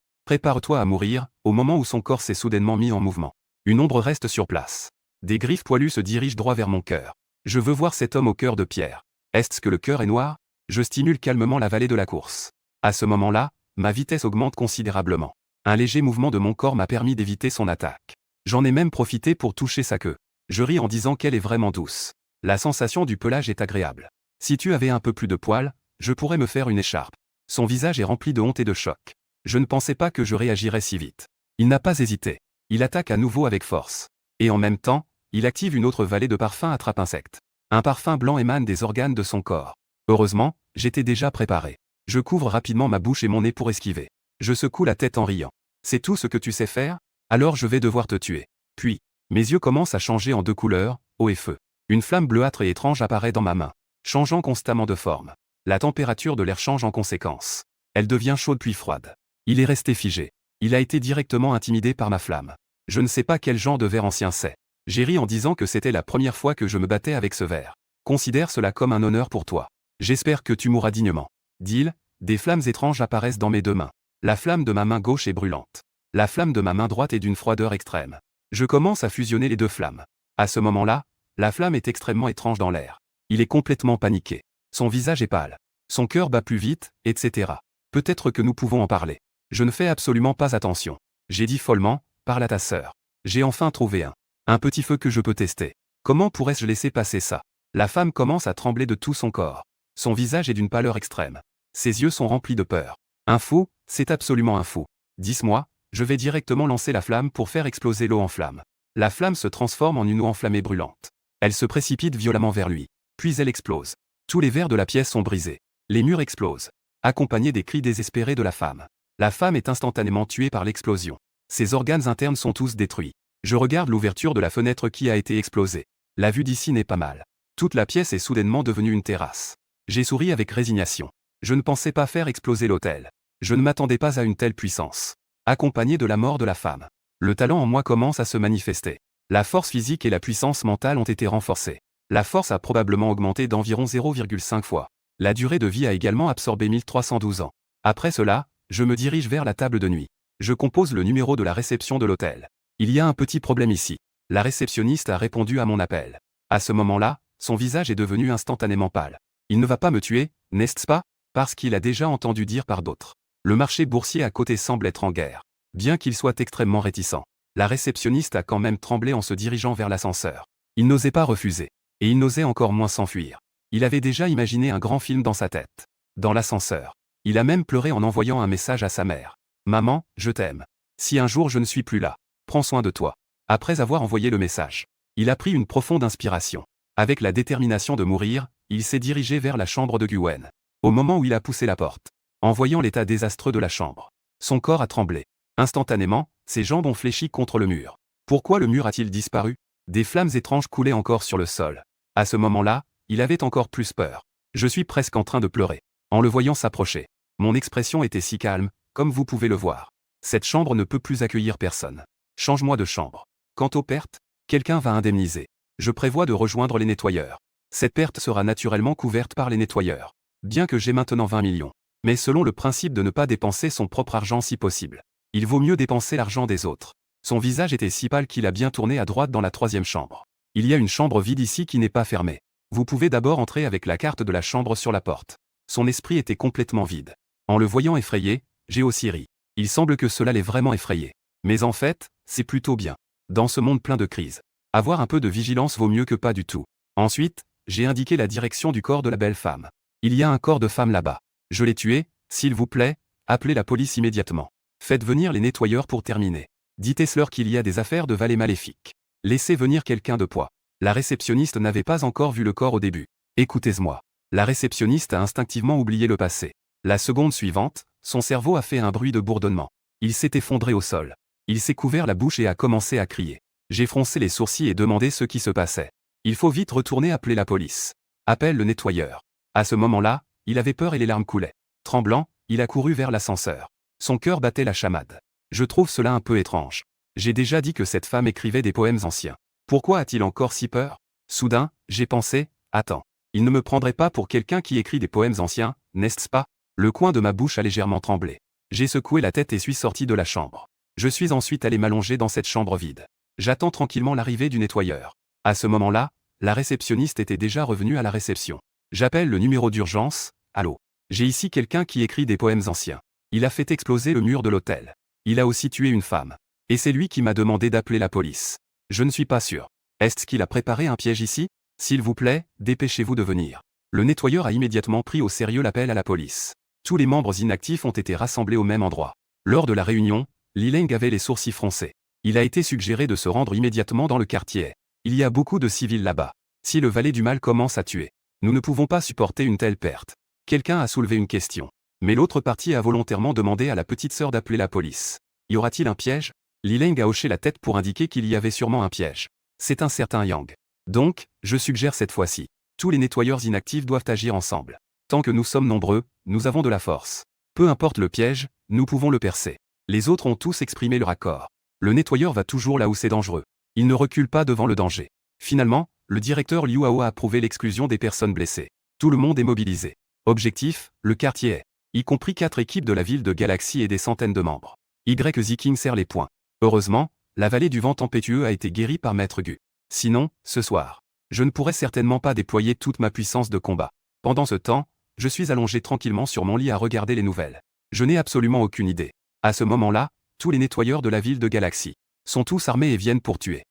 Speaker 1: Prépare-toi à mourir, au moment où son corps s'est soudainement mis en mouvement. Une ombre reste sur place. Des griffes poilues se dirigent droit vers mon cœur. Je veux voir cet homme au cœur de pierre. Est-ce que le cœur est noir? Je stimule calmement la vallée de la course. À ce moment-là, ma vitesse augmente considérablement. Un léger mouvement de mon corps m'a permis d'éviter son attaque. J'en ai même profité pour toucher sa queue. Je ris en disant qu'elle est vraiment douce. La sensation du pelage est agréable. Si tu avais un peu plus de poils, je pourrais me faire une écharpe. Son visage est rempli de honte et de choc. Je ne pensais pas que je réagirais si vite. Il n'a pas hésité. Il attaque à nouveau avec force. Et en même temps, il active une autre vallée de parfum attrape-insectes. Un parfum blanc émane des organes de son corps. Heureusement, j'étais déjà préparé. Je couvre rapidement ma bouche et mon nez pour esquiver. Je secoue la tête en riant. C'est tout ce que tu sais faire? Alors je vais devoir te tuer. Puis, mes yeux commencent à changer en deux couleurs, eau et feu. Une flamme bleuâtre et étrange apparaît dans ma main, changeant constamment de forme. La température de l'air change en conséquence. Elle devient chaude puis froide. Il est resté figé. Il a été directement intimidé par ma flamme. Je ne sais pas quel genre de verre ancien c'est. J'ai ri en disant que c'était la première fois que je me battais avec ce verre. Considère cela comme un honneur pour toi. J'espère que tu mourras dignement. Deal, des flammes étranges apparaissent dans mes deux mains. La flamme de ma main gauche est brûlante. La flamme de ma main droite est d'une froideur extrême. Je commence à fusionner les deux flammes. À ce moment-là, la flamme est extrêmement étrange dans l'air. Il est complètement paniqué. Son visage est pâle. Son cœur bat plus vite, etc. Peut-être que nous pouvons en parler. Je ne fais absolument pas attention. J'ai dit follement, parle à ta sœur. J'ai enfin trouvé un petit feu que je peux tester. Comment pourrais-je laisser passer ça? La femme commence à trembler de tout son corps. Son visage est d'une pâleur extrême. Ses yeux sont remplis de peur. Un fou, c'est absolument un fou. Dis-moi, je vais directement lancer la flamme pour faire exploser l'eau en flamme. La flamme se transforme en une eau enflammée brûlante. Elle se précipite violemment vers lui. Puis elle explose. Tous les verres de la pièce sont brisés. Les murs explosent, accompagnés des cris désespérés de la femme. La femme est instantanément tuée par l'explosion. Ses organes internes sont tous détruits. Je regarde l'ouverture de la fenêtre qui a été explosée. La vue d'ici n'est pas mal. Toute la pièce est soudainement devenue une terrasse. J'ai souri avec résignation. Je ne pensais pas faire exploser l'hôtel. Je ne m'attendais pas à une telle puissance. Accompagné de la mort de la femme, le talent en moi commence à se manifester. La force physique et la puissance mentale ont été renforcées. La force a probablement augmenté d'environ 0,5 fois. La durée de vie a également absorbé 1312 ans. Après cela, je me dirige vers la table de nuit. Je compose le numéro de la réception de l'hôtel. Il y a un petit problème ici. La réceptionniste a répondu à mon appel. À ce moment-là, son visage est devenu instantanément pâle. Il ne va pas me tuer, n'est-ce pas? Parce qu'il a déjà entendu dire par d'autres. Le marché boursier à côté semble être en guerre. Bien qu'il soit extrêmement réticent, la réceptionniste a quand même tremblé en se dirigeant vers l'ascenseur. Il n'osait pas refuser. Et il n'osait encore moins s'enfuir. Il avait déjà imaginé un grand film dans sa tête. Dans l'ascenseur. Il a même pleuré en envoyant un message à sa mère. Maman, je t'aime. Si un jour je ne suis plus là, prends soin de toi. Après avoir envoyé le message, il a pris une profonde inspiration. Avec la détermination de mourir, il s'est dirigé vers la chambre de Gwen. Au moment où il a poussé la porte, en voyant l'état désastreux de la chambre, son corps a tremblé. Instantanément, ses jambes ont fléchi contre le mur. Pourquoi le mur a-t-il disparu? Des flammes étranges coulaient encore sur le sol. À ce moment-là, il avait encore plus peur. Je suis presque en train de pleurer. En le voyant s'approcher, mon expression était si calme, comme vous pouvez le voir. Cette chambre ne peut plus accueillir personne. Change-moi de chambre. Quant aux pertes, quelqu'un va indemniser. Je prévois de rejoindre les nettoyeurs. Cette perte sera naturellement couverte par les nettoyeurs. Bien que j'ai maintenant 20 millions. Mais selon le principe de ne pas dépenser son propre argent si possible. Il vaut mieux dépenser l'argent des autres. Son visage était si pâle qu'il a bien tourné à droite dans la troisième chambre. Il y a une chambre vide ici qui n'est pas fermée. Vous pouvez d'abord entrer avec la carte de la chambre sur la porte. Son esprit était complètement vide. En le voyant effrayé, j'ai aussi ri. Il semble que cela l'ait vraiment effrayé. Mais en fait, c'est plutôt bien. Dans ce monde plein de crises, avoir un peu de vigilance vaut mieux que pas du tout. Ensuite, j'ai indiqué la direction du corps de la belle femme. Il y a un corps de femme là-bas. Je l'ai tué, s'il vous plaît, appelez la police immédiatement. Faites venir les nettoyeurs pour terminer. Dites-leur qu'il y a des affaires de valet maléfiques. Laissez venir quelqu'un de poids. La réceptionniste n'avait pas encore vu le corps au début. Écoutez-moi. La réceptionniste a instinctivement oublié le passé. La seconde suivante, son cerveau a fait un bruit de bourdonnement. Il s'est effondré au sol. Il s'est couvert la bouche et a commencé à crier. J'ai froncé les sourcils et demandé ce qui se passait. Il faut vite retourner appeler la police. Appelle le nettoyeur. À ce moment-là, il avait peur et les larmes coulaient. Tremblant, il a couru vers l'ascenseur. Son cœur battait la chamade. Je trouve cela un peu étrange. J'ai déjà dit que cette femme écrivait des poèmes anciens. Pourquoi a-t-il encore si peur? Soudain, j'ai pensé, attends. Il ne me prendrait pas pour quelqu'un qui écrit des poèmes anciens, n'est-ce pas? Le coin de ma bouche a légèrement tremblé. J'ai secoué la tête et suis sorti de la chambre. Je suis ensuite allé m'allonger dans cette chambre vide. J'attends tranquillement l'arrivée du nettoyeur. À ce moment-là, la réceptionniste était déjà revenue à la réception. J'appelle le numéro d'urgence. Allô? J'ai ici quelqu'un qui écrit des poèmes anciens. Il a fait exploser le mur de l'hôtel. Il a aussi tué une femme. Et c'est lui qui m'a demandé d'appeler la police. Je ne suis pas sûr. Est-ce qu'il a préparé un piège ici? S'il vous plaît, dépêchez-vous de venir. Le nettoyeur a immédiatement pris au sérieux l'appel à la police. Tous les membres inactifs ont été rassemblés au même endroit. Lors de la réunion, Li Leng avait les sourcils froncés. Il a été suggéré de se rendre immédiatement dans le quartier. Il y a beaucoup de civils là-bas. Si le valet du mal commence à tuer, nous ne pouvons pas supporter une telle perte. Quelqu'un a soulevé une question. Mais l'autre partie a volontairement demandé à la petite sœur d'appeler la police. Y aura-t-il un piège? Li Leng a hoché la tête pour indiquer qu'il y avait sûrement un piège. C'est un certain Yang. Donc, je suggère cette fois-ci. Tous les nettoyeurs inactifs doivent agir ensemble. Tant que nous sommes nombreux, nous avons de la force. Peu importe le piège, nous pouvons le percer. Les autres ont tous exprimé leur accord. Le nettoyeur va toujours là où c'est dangereux. Il ne recule pas devant le danger. Finalement, le directeur Liu Hao a approuvé l'exclusion des personnes blessées. Tout le monde est mobilisé. Objectif, le quartier est, y compris 4 équipes de la ville de Galaxy et des centaines de membres. Ziking serre les poings. Heureusement, la vallée du vent tempétueux a été guérie par Maître Gu. Sinon, ce soir, je ne pourrais certainement pas déployer toute ma puissance de combat. Pendant ce temps, je suis allongé tranquillement sur mon lit à regarder les nouvelles. Je n'ai absolument aucune idée. À ce moment-là, tous les nettoyeurs de la ville de Galaxy sont tous armés et viennent pour tuer.